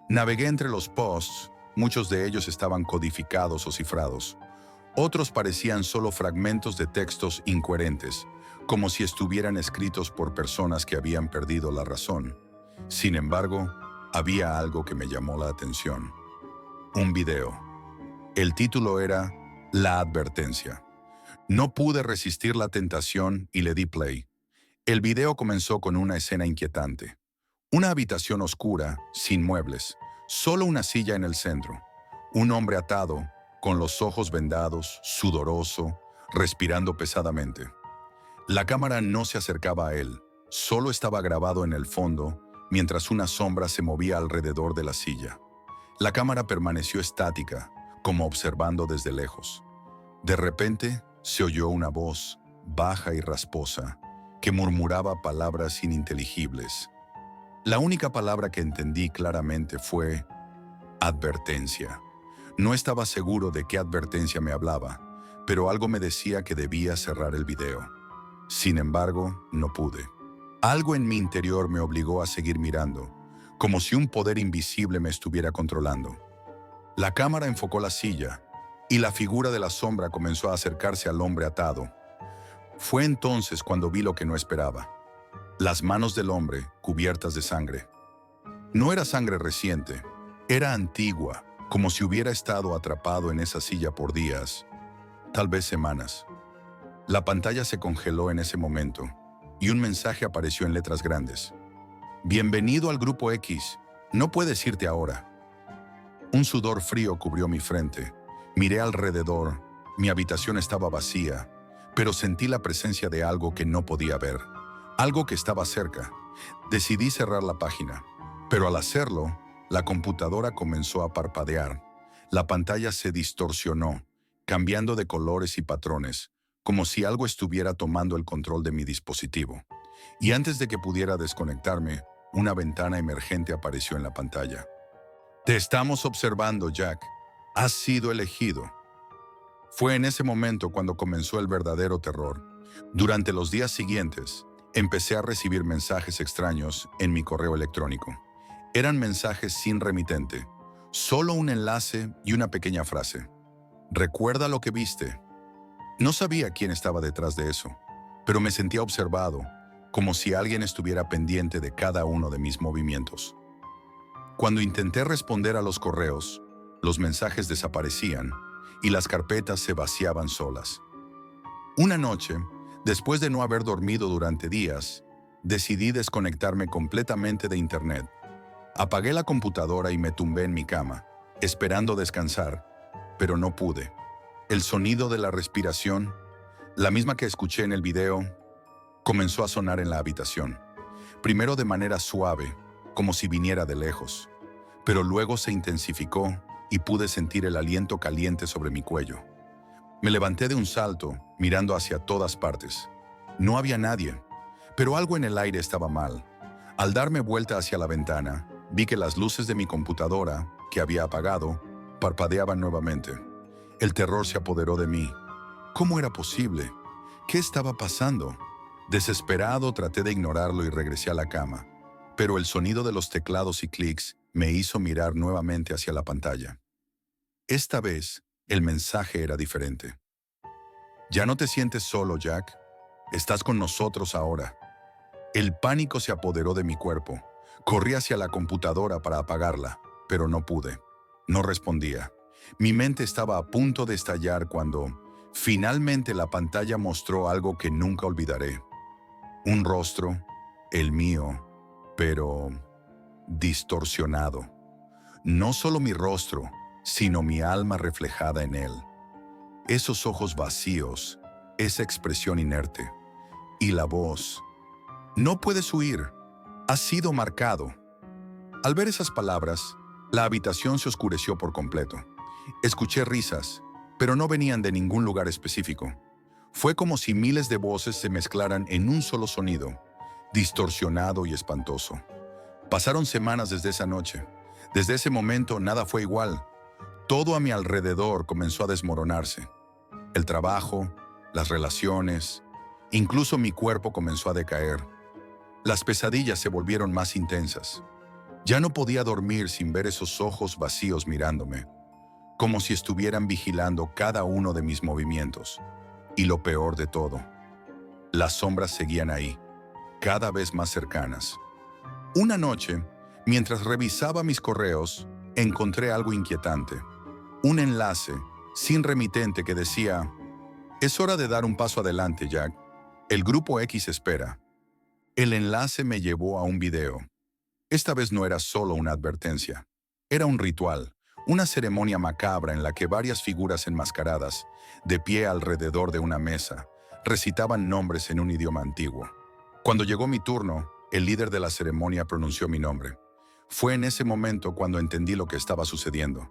Navegué entre los posts, muchos de ellos estaban codificados o cifrados. Otros parecían solo fragmentos de textos incoherentes, como si estuvieran escritos por personas que habían perdido la razón. Sin embargo, había algo que me llamó la atención. Un video. El título era La Advertencia. No pude resistir la tentación y le di play. El video comenzó con una escena inquietante. Una habitación oscura, sin muebles, solo una silla en el centro. Un hombre atado, con los ojos vendados, sudoroso, respirando pesadamente. La cámara no se acercaba a él, solo estaba grabado en el fondo, mientras una sombra se movía alrededor de la silla. La cámara permaneció estática, como observando desde lejos. De repente, se oyó una voz, baja y rasposa, que murmuraba palabras ininteligibles. La única palabra que entendí claramente fue advertencia. No estaba seguro de qué advertencia me hablaba, pero algo me decía que debía cerrar el video. Sin embargo, no pude. Algo en mi interior me obligó a seguir mirando, como si un poder invisible me estuviera controlando. La cámara enfocó la silla, y la figura de la sombra comenzó a acercarse al hombre atado. Fue entonces cuando vi lo que no esperaba. Las manos del hombre cubiertas de sangre. No era sangre reciente, era antigua, como si hubiera estado atrapado en esa silla por días, tal vez semanas. La pantalla se congeló en ese momento, y un mensaje apareció en letras grandes. Bienvenido al Grupo X, no puedes irte ahora. Un sudor frío cubrió mi frente. Miré alrededor, mi habitación estaba vacía, pero sentí la presencia de algo que no podía ver. Algo que estaba cerca. Decidí cerrar la página, pero al hacerlo, la computadora comenzó a parpadear. La pantalla se distorsionó, cambiando de colores y patrones, como si algo estuviera tomando el control de mi dispositivo. Y antes de que pudiera desconectarme, una ventana emergente apareció en la pantalla. Te estamos observando, Jack. Has sido elegido. Fue en ese momento cuando comenzó el verdadero terror. Durante los días siguientes, empecé a recibir mensajes extraños en mi correo electrónico. Eran mensajes sin remitente, solo un enlace y una pequeña frase. Recuerda lo que viste. No sabía quién estaba detrás de eso, pero me sentía observado, como si alguien estuviera pendiente de cada uno de mis movimientos. Cuando intenté responder a los correos, los mensajes desaparecían y las carpetas se vaciaban solas. Una noche, después de no haber dormido durante días, decidí desconectarme completamente de Internet. Apagué la computadora y me tumbé en mi cama, esperando descansar, pero no pude. El sonido de la respiración, la misma que escuché en el video, comenzó a sonar en la habitación. Primero de manera suave, como si viniera de lejos, pero luego se intensificó y pude sentir el aliento caliente sobre mi cuello. Me levanté de un salto, mirando hacia todas partes. No había nadie, pero algo en el aire estaba mal. Al darme vuelta hacia la ventana, vi que las luces de mi computadora, que había apagado, parpadeaban nuevamente. El terror se apoderó de mí. ¿Cómo era posible? ¿Qué estaba pasando? Desesperado, traté de ignorarlo y regresé a la cama, pero el sonido de los teclados y clics me hizo mirar nuevamente hacia la pantalla. Esta vez, el mensaje era diferente. Ya no te sientes solo, Jack. Estás con nosotros ahora. El pánico se apoderó de mi cuerpo. Corrí hacia la computadora para apagarla, pero no pude. No respondía. Mi mente estaba a punto de estallar cuando, finalmente, la pantalla mostró algo que nunca olvidaré. Un rostro, el mío, pero distorsionado. No solo mi rostro, sino mi alma reflejada en él. Esos ojos vacíos, esa expresión inerte. Y la voz. No puedes huir. Has sido marcado. Al ver esas palabras, la habitación se oscureció por completo. Escuché risas, pero no venían de ningún lugar específico. Fue como si miles de voces se mezclaran en un solo sonido, distorsionado y espantoso. Pasaron semanas desde esa noche. Desde ese momento nada fue igual. Todo a mi alrededor comenzó a desmoronarse. El trabajo, las relaciones, incluso mi cuerpo comenzó a decaer. Las pesadillas se volvieron más intensas. Ya no podía dormir sin ver esos ojos vacíos mirándome, como si estuvieran vigilando cada uno de mis movimientos. Y lo peor de todo, las sombras seguían ahí, cada vez más cercanas. Una noche, mientras revisaba mis correos, encontré algo inquietante. Un enlace sin remitente que decía: «Es hora de dar un paso adelante, Jack. El grupo X espera». El enlace me llevó a un video. Esta vez no era solo una advertencia. Era un ritual, una ceremonia macabra en la que varias figuras enmascaradas, de pie alrededor de una mesa, recitaban nombres en un idioma antiguo. Cuando llegó mi turno, el líder de la ceremonia pronunció mi nombre. Fue en ese momento cuando entendí lo que estaba sucediendo.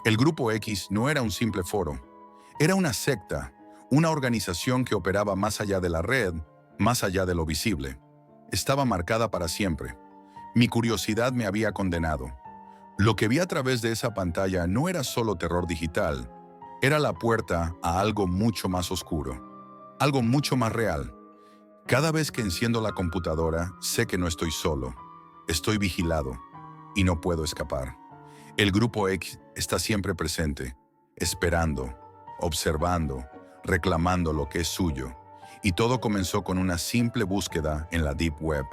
El Grupo X no era un simple foro. Era una secta, una organización que operaba más allá de la red, más allá de lo visible. Estaba marcada para siempre. Mi curiosidad me había condenado. Lo que vi a través de esa pantalla no era solo terror digital, era la puerta a algo mucho más oscuro, algo mucho más real. Cada vez que enciendo la computadora, sé que no estoy solo, estoy vigilado y no puedo escapar. El Grupo X está siempre presente, esperando, observando, reclamando lo que es suyo. Y todo comenzó con una simple búsqueda en la Deep Web.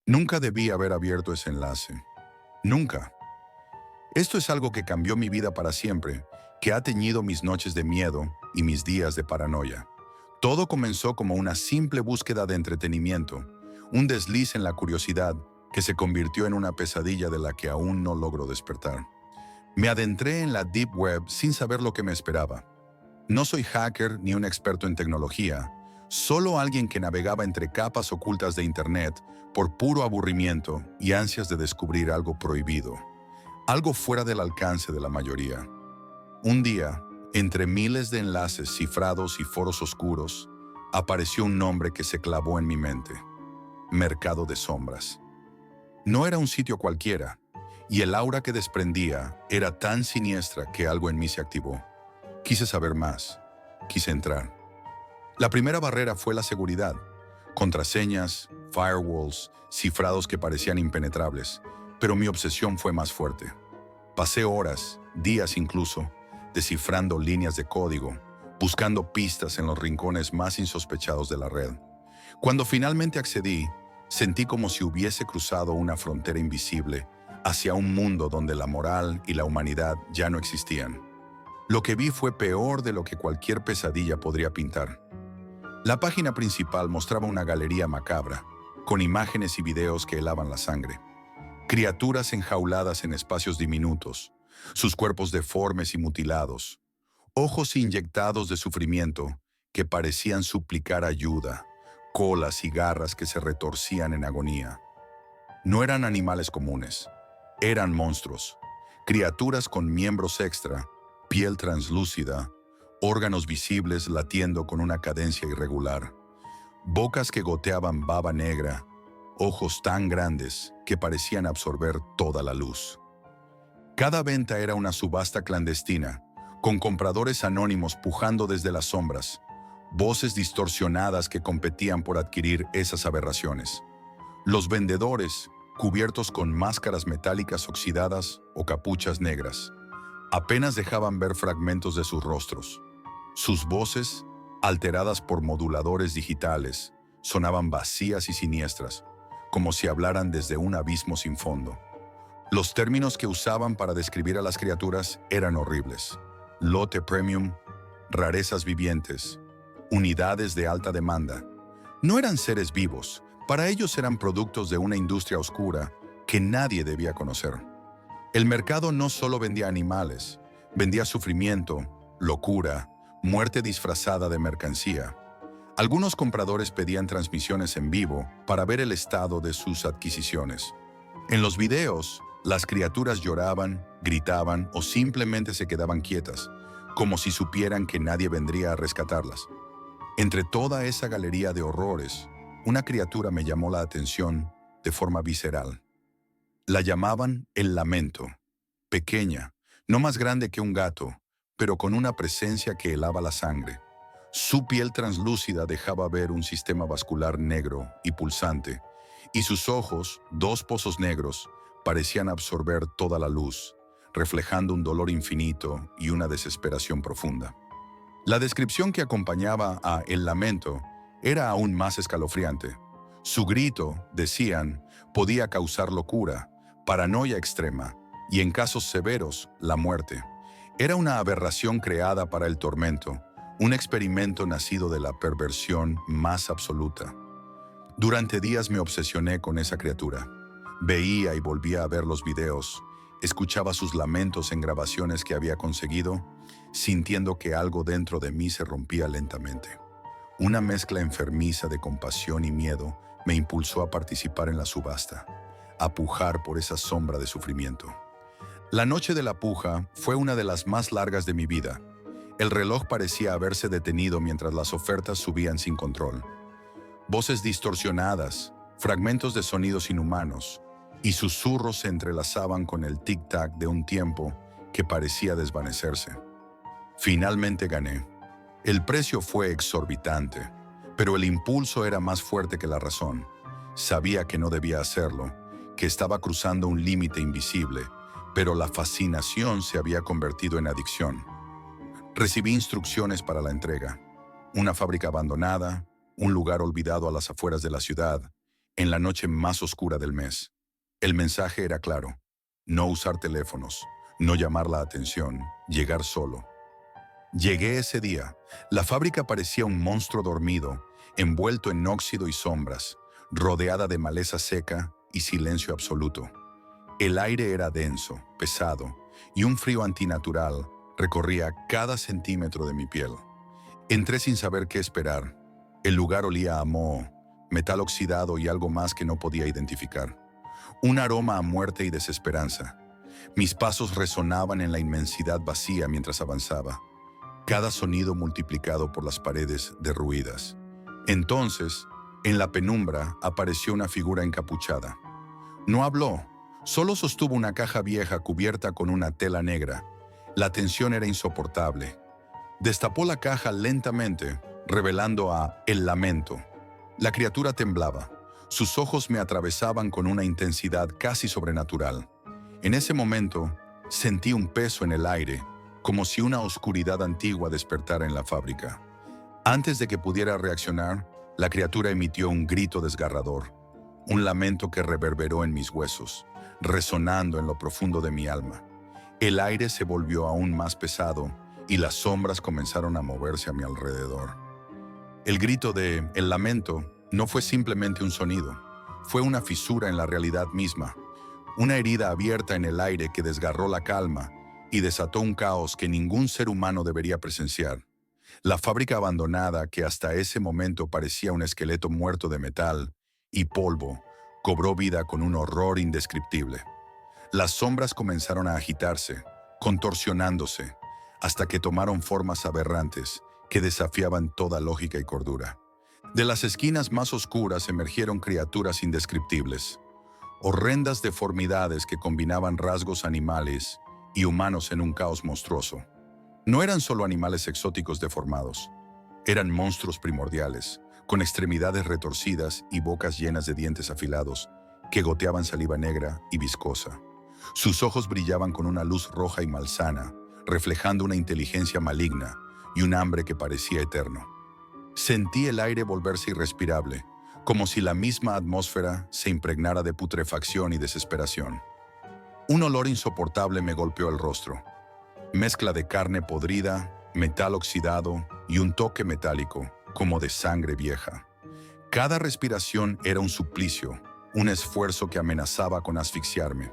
Nunca debí haber abierto ese enlace. Nunca. Esto es algo que cambió mi vida para siempre, que ha teñido mis noches de miedo y mis días de paranoia. Todo comenzó como una simple búsqueda de entretenimiento, un desliz en la curiosidad que se convirtió en una pesadilla de la que aún no logro despertar. Me adentré en la Deep Web sin saber lo que me esperaba. No soy hacker ni un experto en tecnología, solo alguien que navegaba entre capas ocultas de Internet por puro aburrimiento y ansias de descubrir algo prohibido, algo fuera del alcance de la mayoría. Un día, entre miles de enlaces cifrados y foros oscuros, apareció un nombre que se clavó en mi mente: Mercado de Sombras. No era un sitio cualquiera, y el aura que desprendía era tan siniestra que algo en mí se activó. Quise saber más, quise entrar. La primera barrera fue la seguridad. Contraseñas, firewalls, cifrados que parecían impenetrables, pero mi obsesión fue más fuerte. Pasé horas, días incluso, descifrando líneas de código, buscando pistas en los rincones más insospechados de la red. Cuando finalmente accedí, sentí como si hubiese cruzado una frontera invisible hacia un mundo donde la moral y la humanidad ya no existían. Lo que vi fue peor de lo que cualquier pesadilla podría pintar. La página principal mostraba una galería macabra, con imágenes y videos que helaban la sangre. Criaturas enjauladas en espacios diminutos, sus cuerpos deformes y mutilados, ojos inyectados de sufrimiento que parecían suplicar ayuda, colas y garras que se retorcían en agonía. No eran animales comunes, eran monstruos, criaturas con miembros extra, piel translúcida, órganos visibles latiendo con una cadencia irregular, bocas que goteaban baba negra, ojos tan grandes que parecían absorber toda la luz. Cada venta era una subasta clandestina, con compradores anónimos pujando desde las sombras, voces distorsionadas que competían por adquirir esas aberraciones. Los vendedores, cubiertos con máscaras metálicas oxidadas o capuchas negras, apenas dejaban ver fragmentos de sus rostros. Sus voces, alteradas por moduladores digitales, sonaban vacías y siniestras, como si hablaran desde un abismo sin fondo. Los términos que usaban para describir a las criaturas eran horribles: lote premium, rarezas vivientes, unidades de alta demanda. No eran seres vivos, para ellos eran productos de una industria oscura que nadie debía conocer. El mercado no solo vendía animales, vendía sufrimiento, locura, muerte disfrazada de mercancía. Algunos compradores pedían transmisiones en vivo para ver el estado de sus adquisiciones. En los videos, las criaturas lloraban, gritaban o simplemente se quedaban quietas, como si supieran que nadie vendría a rescatarlas. Entre toda esa galería de horrores, una criatura me llamó la atención de forma visceral. La llamaban el Lamento. Pequeña, no más grande que un gato, pero con una presencia que helaba la sangre. Su piel translúcida dejaba ver un sistema vascular negro y pulsante, y sus ojos, dos pozos negros, parecían absorber toda la luz, reflejando un dolor infinito y una desesperación profunda. La descripción que acompañaba a El Lamento era aún más escalofriante. Su grito, decían, podía causar locura, paranoia extrema y, en casos severos, la muerte. Era una aberración creada para el tormento, un experimento nacido de la perversión más absoluta. Durante días me obsesioné con esa criatura. Veía y volvía a ver los videos, escuchaba sus lamentos en grabaciones que había conseguido, sintiendo que algo dentro de mí se rompía lentamente. Una mezcla enfermiza de compasión y miedo me impulsó a participar en la subasta, a pujar por esa sombra de sufrimiento. La noche de la puja fue una de las más largas de mi vida. El reloj parecía haberse detenido mientras las ofertas subían sin control. Voces distorsionadas, fragmentos de sonidos inhumanos y susurros se entrelazaban con el tic-tac de un tiempo que parecía desvanecerse. Finalmente gané. El precio fue exorbitante, pero el impulso era más fuerte que la razón. Sabía que no debía hacerlo, que estaba cruzando un límite invisible, pero la fascinación se había convertido en adicción. Recibí instrucciones para la entrega. Una fábrica abandonada, un lugar olvidado a las afueras de la ciudad, en la noche más oscura del mes. El mensaje era claro: no usar teléfonos, no llamar la atención, llegar solo. Llegué ese día. La fábrica parecía un monstruo dormido, envuelto en óxido y sombras, rodeada de maleza seca y silencio absoluto. El aire era denso, pesado, y un frío antinatural recorría cada centímetro de mi piel. Entré sin saber qué esperar. El lugar olía a moho, metal oxidado y algo más que no podía identificar. Un aroma a muerte y desesperanza. Mis pasos resonaban en la inmensidad vacía mientras avanzaba, cada sonido multiplicado por las paredes derruidas. Entonces, en la penumbra, apareció una figura encapuchada. No habló, solo sostuvo una caja vieja cubierta con una tela negra. La tensión era insoportable. Destapó la caja lentamente, revelando a El Lamento. La criatura temblaba. Sus ojos me atravesaban con una intensidad casi sobrenatural. En ese momento, sentí un peso en el aire, como si una oscuridad antigua despertara en la fábrica. Antes de que pudiera reaccionar, la criatura emitió un grito desgarrador, un lamento que reverberó en mis huesos, resonando en lo profundo de mi alma. El aire se volvió aún más pesado y las sombras comenzaron a moverse a mi alrededor. El grito de El Lamento no fue simplemente un sonido, fue una fisura en la realidad misma, una herida abierta en el aire que desgarró la calma y desató un caos que ningún ser humano debería presenciar. La fábrica abandonada, que hasta ese momento parecía un esqueleto muerto de metal y polvo, cobró vida con un horror indescriptible. Las sombras comenzaron a agitarse, contorsionándose, hasta que tomaron formas aberrantes que desafiaban toda lógica y cordura. De las esquinas más oscuras emergieron criaturas indescriptibles, horrendas deformidades que combinaban rasgos animales y humanos en un caos monstruoso. No eran solo animales exóticos deformados, eran monstruos primordiales, con extremidades retorcidas y bocas llenas de dientes afilados que goteaban saliva negra y viscosa. Sus ojos brillaban con una luz roja y malsana, reflejando una inteligencia maligna y un hambre que parecía eterno. Sentí el aire volverse irrespirable, como si la misma atmósfera se impregnara de putrefacción y desesperación. Un olor insoportable me golpeó el rostro. Mezcla de carne podrida, metal oxidado y un toque metálico, como de sangre vieja. Cada respiración era un suplicio, un esfuerzo que amenazaba con asfixiarme.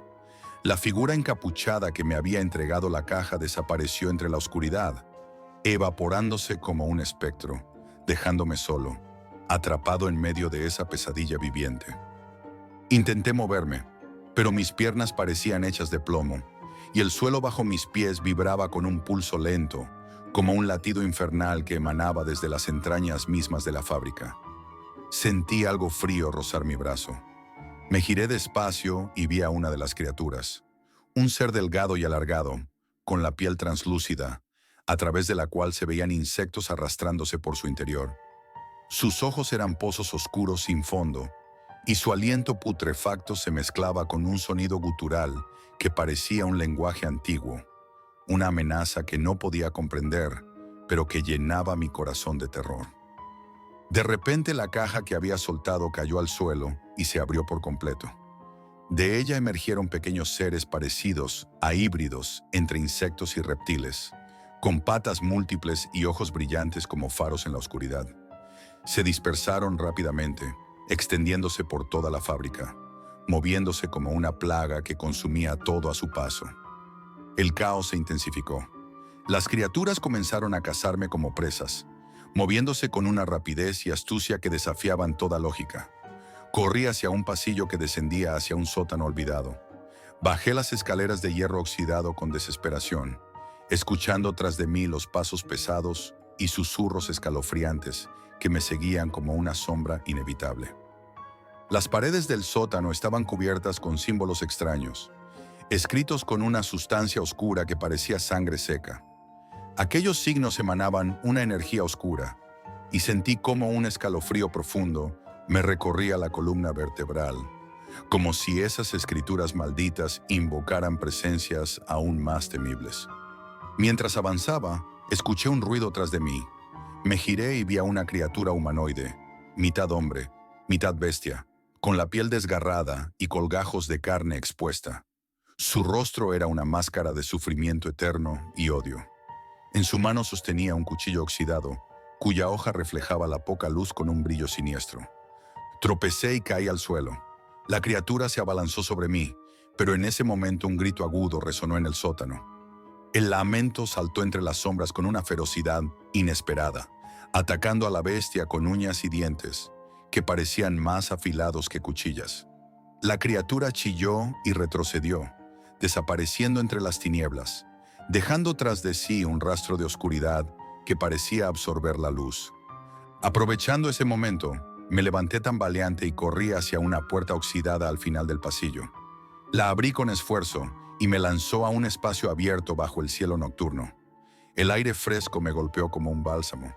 La figura encapuchada que me había entregado la caja desapareció entre la oscuridad, evaporándose como un espectro, dejándome solo, atrapado en medio de esa pesadilla viviente. Intenté moverme, pero mis piernas parecían hechas de plomo, y el suelo bajo mis pies vibraba con un pulso lento, como un latido infernal que emanaba desde las entrañas mismas de la fábrica. Sentí algo frío rozar mi brazo. Me giré despacio y vi a una de las criaturas, un ser delgado y alargado, con la piel translúcida, a través de la cual se veían insectos arrastrándose por su interior. Sus ojos eran pozos oscuros sin fondo, y su aliento putrefacto se mezclaba con un sonido gutural que parecía un lenguaje antiguo, una amenaza que no podía comprender, pero que llenaba mi corazón de terror. De repente la caja que había soltado cayó al suelo y se abrió por completo. De ella emergieron pequeños seres parecidos a híbridos entre insectos y reptiles, con patas múltiples y ojos brillantes como faros en la oscuridad. Se dispersaron rápidamente, extendiéndose por toda la fábrica, moviéndose como una plaga que consumía todo a su paso. El caos se intensificó. Las criaturas comenzaron a cazarme como presas, moviéndose con una rapidez y astucia que desafiaban toda lógica. Corrí hacia un pasillo que descendía hacia un sótano olvidado. Bajé las escaleras de hierro oxidado con desesperación, escuchando tras de mí los pasos pesados y susurros escalofriantes que me seguían como una sombra inevitable. Las paredes del sótano estaban cubiertas con símbolos extraños, escritos con una sustancia oscura que parecía sangre seca. Aquellos signos emanaban una energía oscura, y sentí como un escalofrío profundo me recorría la columna vertebral, como si esas escrituras malditas invocaran presencias aún más temibles. Mientras avanzaba, escuché un ruido tras de mí. Me giré y vi a una criatura humanoide, mitad hombre, mitad bestia, con la piel desgarrada y colgajos de carne expuesta. Su rostro era una máscara de sufrimiento eterno y odio. En su mano sostenía un cuchillo oxidado, cuya hoja reflejaba la poca luz con un brillo siniestro. Tropecé y caí al suelo. La criatura se abalanzó sobre mí, pero en ese momento un grito agudo resonó en el sótano. El lamento saltó entre las sombras con una ferocidad inesperada, atacando a la bestia con uñas y dientes, que parecían más afilados que cuchillas. La criatura chilló y retrocedió, desapareciendo entre las tinieblas, dejando tras de sí un rastro de oscuridad que parecía absorber la luz. Aprovechando ese momento, me levanté tambaleante y corrí hacia una puerta oxidada al final del pasillo. La abrí con esfuerzo y me lanzó a un espacio abierto bajo el cielo nocturno. El aire fresco me golpeó como un bálsamo,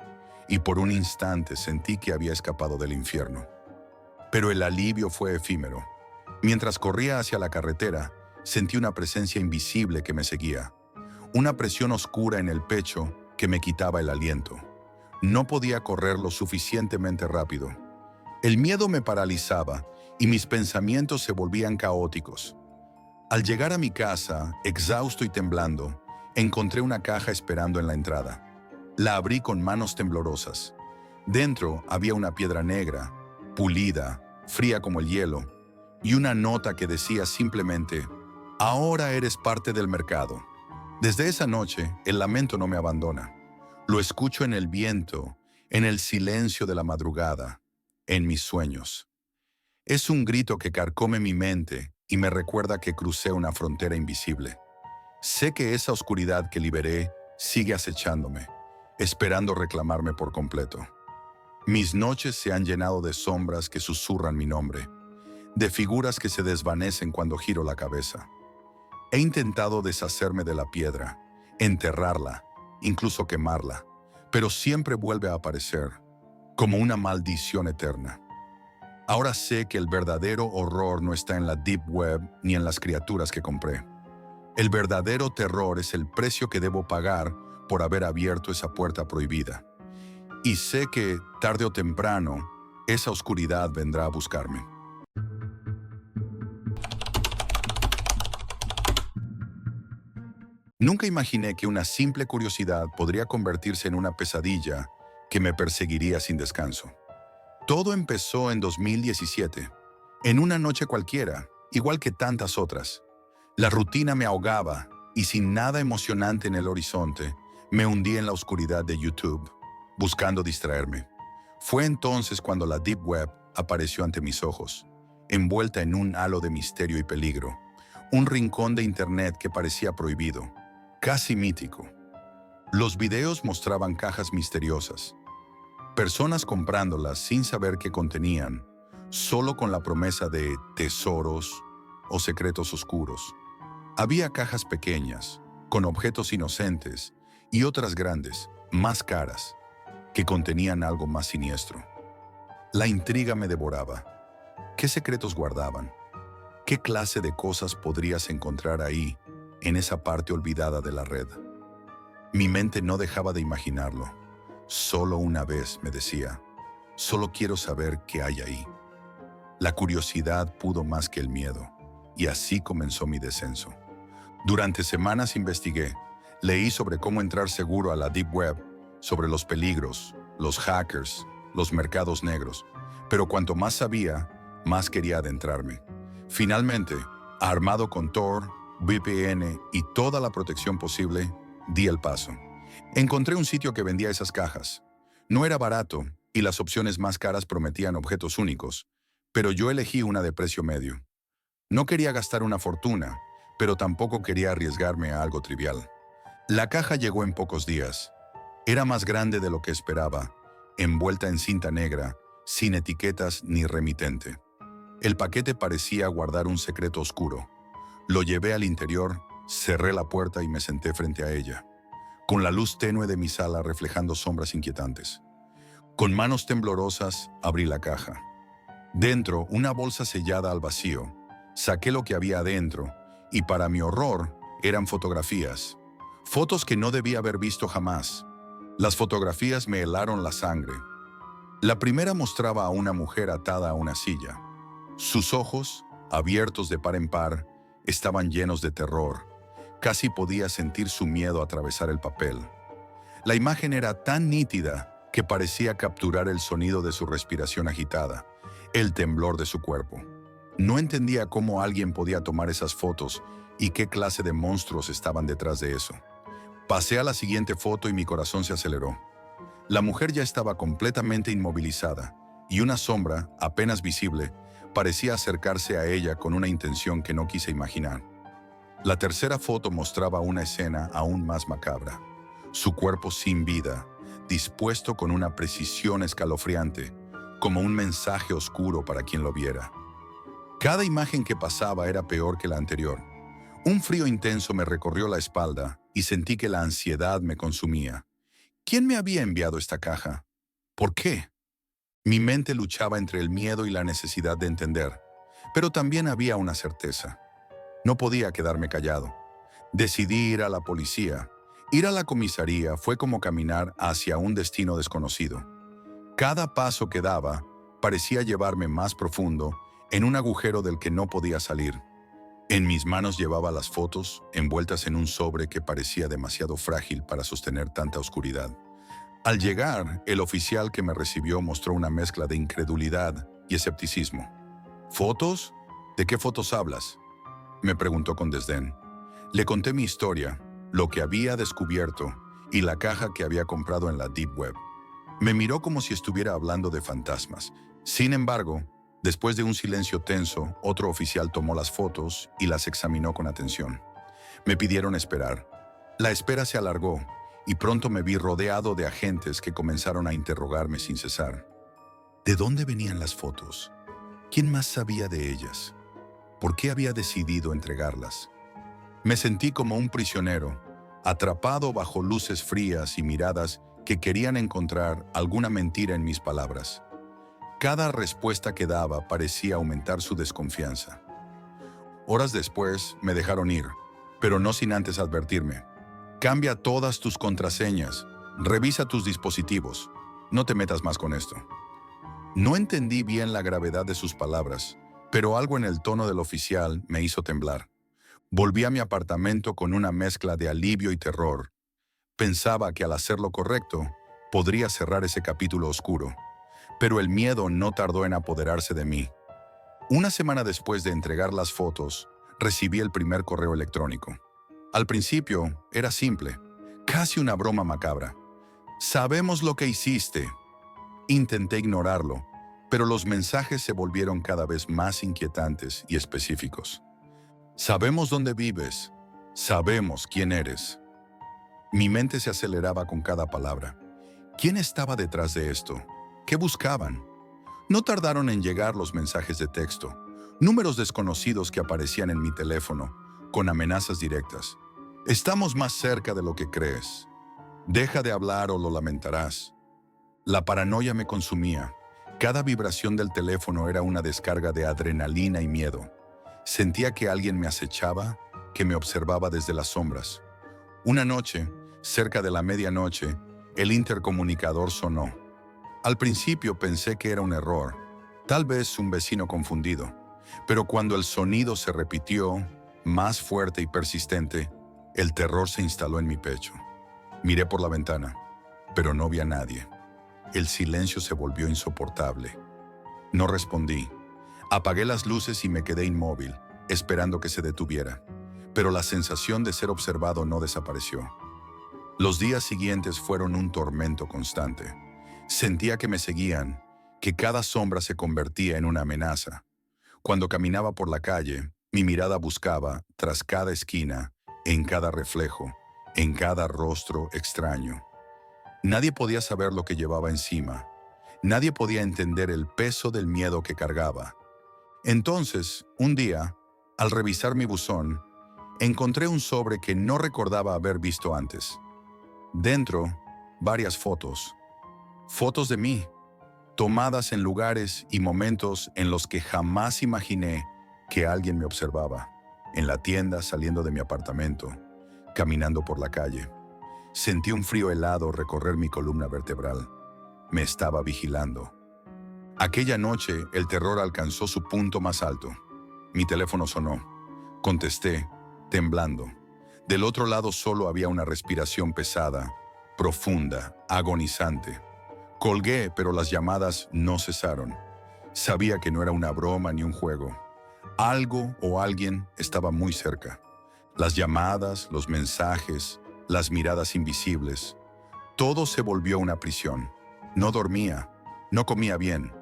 y por un instante sentí que había escapado del infierno. Pero el alivio fue efímero. Mientras corría hacia la carretera, sentí una presencia invisible que me seguía. Una presión oscura en el pecho que me quitaba el aliento. No podía correr lo suficientemente rápido. El miedo me paralizaba y mis pensamientos se volvían caóticos. Al llegar a mi casa, exhausto y temblando, encontré una caja esperando en la entrada. La abrí con manos temblorosas. Dentro había una piedra negra, pulida, fría como el hielo, y una nota que decía simplemente: «Ahora eres parte del mercado». Desde esa noche, el lamento no me abandona. Lo escucho en el viento, en el silencio de la madrugada, en mis sueños. Es un grito que carcome mi mente y me recuerda que crucé una frontera invisible. Sé que esa oscuridad que liberé sigue acechándome, esperando reclamarme por completo. Mis noches se han llenado de sombras que susurran mi nombre, de figuras que se desvanecen cuando giro la cabeza. He intentado deshacerme de la piedra, enterrarla, incluso quemarla, pero siempre vuelve a aparecer, como una maldición eterna. Ahora sé que el verdadero horror no está en la Deep Web ni en las criaturas que compré. El verdadero terror es el precio que debo pagar por haber abierto esa puerta prohibida. Y sé que, tarde o temprano, esa oscuridad vendrá a buscarme. Nunca imaginé que una simple curiosidad podría convertirse en una pesadilla que me perseguiría sin descanso. Todo empezó en 2017, en una noche cualquiera, igual que tantas otras. La rutina me ahogaba y sin nada emocionante en el horizonte, me hundí en la oscuridad de YouTube, buscando distraerme. Fue entonces cuando la Deep Web apareció ante mis ojos, envuelta en un halo de misterio y peligro, un rincón de Internet que parecía prohibido, casi mítico. Los videos mostraban cajas misteriosas, personas comprándolas sin saber qué contenían, solo con la promesa de tesoros o secretos oscuros. Había cajas pequeñas, con objetos inocentes, y otras grandes, más caras, que contenían algo más siniestro. La intriga me devoraba. ¿Qué secretos guardaban? ¿Qué clase de cosas podrías encontrar ahí, en esa parte olvidada de la red? Mi mente no dejaba de imaginarlo. Solo una vez, me decía, solo quiero saber qué hay ahí. La curiosidad pudo más que el miedo, y así comenzó mi descenso. Durante semanas investigué, leí sobre cómo entrar seguro a la Deep Web, sobre los peligros, los hackers, los mercados negros, pero cuanto más sabía, más quería adentrarme. Finalmente, armado con Tor, VPN y toda la protección posible, di el paso. Encontré un sitio que vendía esas cajas. No era barato y las opciones más caras prometían objetos únicos, pero yo elegí una de precio medio. No quería gastar una fortuna, pero tampoco quería arriesgarme a algo trivial. La caja llegó en pocos días. Era más grande de lo que esperaba, envuelta en cinta negra, sin etiquetas ni remitente. El paquete parecía guardar un secreto oscuro. Lo llevé al interior, cerré la puerta y me senté frente a ella, con la luz tenue de mi sala reflejando sombras inquietantes. Con manos temblorosas, abrí la caja. Dentro, una bolsa sellada al vacío. Saqué lo que había adentro, y para mi horror, eran fotografías. Fotos que no debía haber visto jamás. Las fotografías me helaron la sangre. La primera mostraba a una mujer atada a una silla. Sus ojos, abiertos de par en par, estaban llenos de terror. Casi podía sentir su miedo atravesar el papel. La imagen era tan nítida que parecía capturar el sonido de su respiración agitada, el temblor de su cuerpo. No entendía cómo alguien podía tomar esas fotos y qué clase de monstruos estaban detrás de eso. Pasé a la siguiente foto y mi corazón se aceleró. La mujer ya estaba completamente inmovilizada y una sombra, apenas visible, parecía acercarse a ella con una intención que no quise imaginar. La tercera foto mostraba una escena aún más macabra. Su cuerpo sin vida, dispuesto con una precisión escalofriante, como un mensaje oscuro para quien lo viera. Cada imagen que pasaba era peor que la anterior. Un frío intenso me recorrió la espalda y sentí que la ansiedad me consumía. ¿Quién me había enviado esta caja? ¿Por qué? Mi mente luchaba entre el miedo y la necesidad de entender, pero también había una certeza. No podía quedarme callado. Decidí ir a la policía. Ir a la comisaría fue como caminar hacia un destino desconocido. Cada paso que daba parecía llevarme más profundo en un agujero del que no podía salir. En mis manos llevaba las fotos, envueltas en un sobre que parecía demasiado frágil para sostener tanta oscuridad. Al llegar, el oficial que me recibió mostró una mezcla de incredulidad y escepticismo. ¿Fotos? ¿De qué fotos hablas?, me preguntó con desdén. Le conté mi historia, lo que había descubierto y la caja que había comprado en la Deep Web. Me miró como si estuviera hablando de fantasmas. Sin embargo, después de un silencio tenso, otro oficial tomó las fotos y las examinó con atención. Me pidieron esperar. La espera se alargó y pronto me vi rodeado de agentes que comenzaron a interrogarme sin cesar. ¿De dónde venían las fotos? ¿Quién más sabía de ellas? ¿Por qué había decidido entregarlas? Me sentí como un prisionero, atrapado bajo luces frías y miradas que querían encontrar alguna mentira en mis palabras. Cada respuesta que daba parecía aumentar su desconfianza. Horas después me dejaron ir, pero no sin antes advertirme. Cambia todas tus contraseñas, revisa tus dispositivos, no te metas más con esto. No entendí bien la gravedad de sus palabras, pero algo en el tono del oficial me hizo temblar. Volví a mi apartamento con una mezcla de alivio y terror. Pensaba que al hacer lo correcto, podría cerrar ese capítulo oscuro. Pero el miedo no tardó en apoderarse de mí. Una semana después de entregar las fotos, recibí el primer correo electrónico. Al principio, era simple, casi una broma macabra. Sabemos lo que hiciste. Intenté ignorarlo, pero los mensajes se volvieron cada vez más inquietantes y específicos. Sabemos dónde vives. Sabemos quién eres. Mi mente se aceleraba con cada palabra. ¿Quién estaba detrás de esto? ¿Qué buscaban? No tardaron en llegar los mensajes de texto, números desconocidos que aparecían en mi teléfono, con amenazas directas. Estamos más cerca de lo que crees. Deja de hablar o lo lamentarás. La paranoia me consumía. Cada vibración del teléfono era una descarga de adrenalina y miedo. Sentía que alguien me acechaba, que me observaba desde las sombras. Una noche, cerca de la medianoche, el intercomunicador sonó. Al principio pensé que era un error, tal vez un vecino confundido, pero cuando el sonido se repitió, más fuerte y persistente, el terror se instaló en mi pecho. Miré por la ventana, pero no vi a nadie. El silencio se volvió insoportable. No respondí. Apagué las luces y me quedé inmóvil, esperando que se detuviera, pero la sensación de ser observado no desapareció. Los días siguientes fueron un tormento constante. Sentía que me seguían, que cada sombra se convertía en una amenaza. Cuando caminaba por la calle, mi mirada buscaba, tras cada esquina, en cada reflejo, en cada rostro extraño. Nadie podía saber lo que llevaba encima. Nadie podía entender el peso del miedo que cargaba. Entonces, un día, al revisar mi buzón, encontré un sobre que no recordaba haber visto antes. Dentro, varias fotos. Fotos de mí, tomadas en lugares y momentos en los que jamás imaginé que alguien me observaba. En la tienda, saliendo de mi apartamento, caminando por la calle. Sentí un frío helado recorrer mi columna vertebral. Me estaba vigilando. Aquella noche, el terror alcanzó su punto más alto. Mi teléfono sonó. Contesté, temblando. Del otro lado solo había una respiración pesada, profunda, agonizante. Colgué, pero las llamadas no cesaron. Sabía que no era una broma ni un juego. Algo o alguien estaba muy cerca. Las llamadas, los mensajes, las miradas invisibles. Todo se volvió una prisión. No dormía, no comía bien.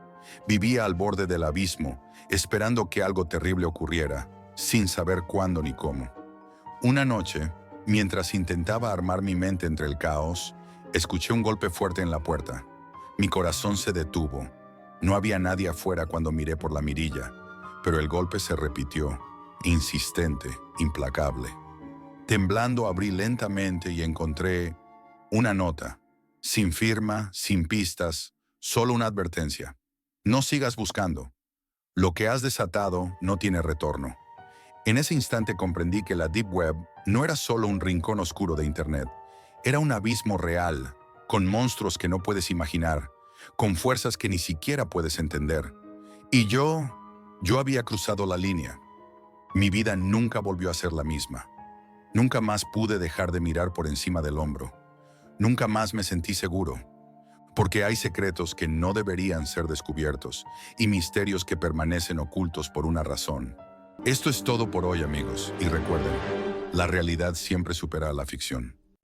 Vivía al borde del abismo, esperando que algo terrible ocurriera, sin saber cuándo ni cómo. Una noche, mientras intentaba armar mi mente entre el caos, escuché un golpe fuerte en la puerta. Mi corazón se detuvo. No había nadie afuera cuando miré por la mirilla, pero el golpe se repitió, insistente, implacable. Temblando abrí lentamente y encontré una nota, sin firma, sin pistas, solo una advertencia. No sigas buscando. Lo que has desatado no tiene retorno. En ese instante comprendí que la Deep Web no era solo un rincón oscuro de Internet. Era un abismo real, con monstruos que no puedes imaginar, con fuerzas que ni siquiera puedes entender. Y yo había cruzado la línea. Mi vida nunca volvió a ser la misma. Nunca más pude dejar de mirar por encima del hombro. Nunca más me sentí seguro. Porque hay secretos que no deberían ser descubiertos y misterios que permanecen ocultos por una razón. Esto es todo por hoy, amigos, y recuerden, la realidad siempre supera a la ficción.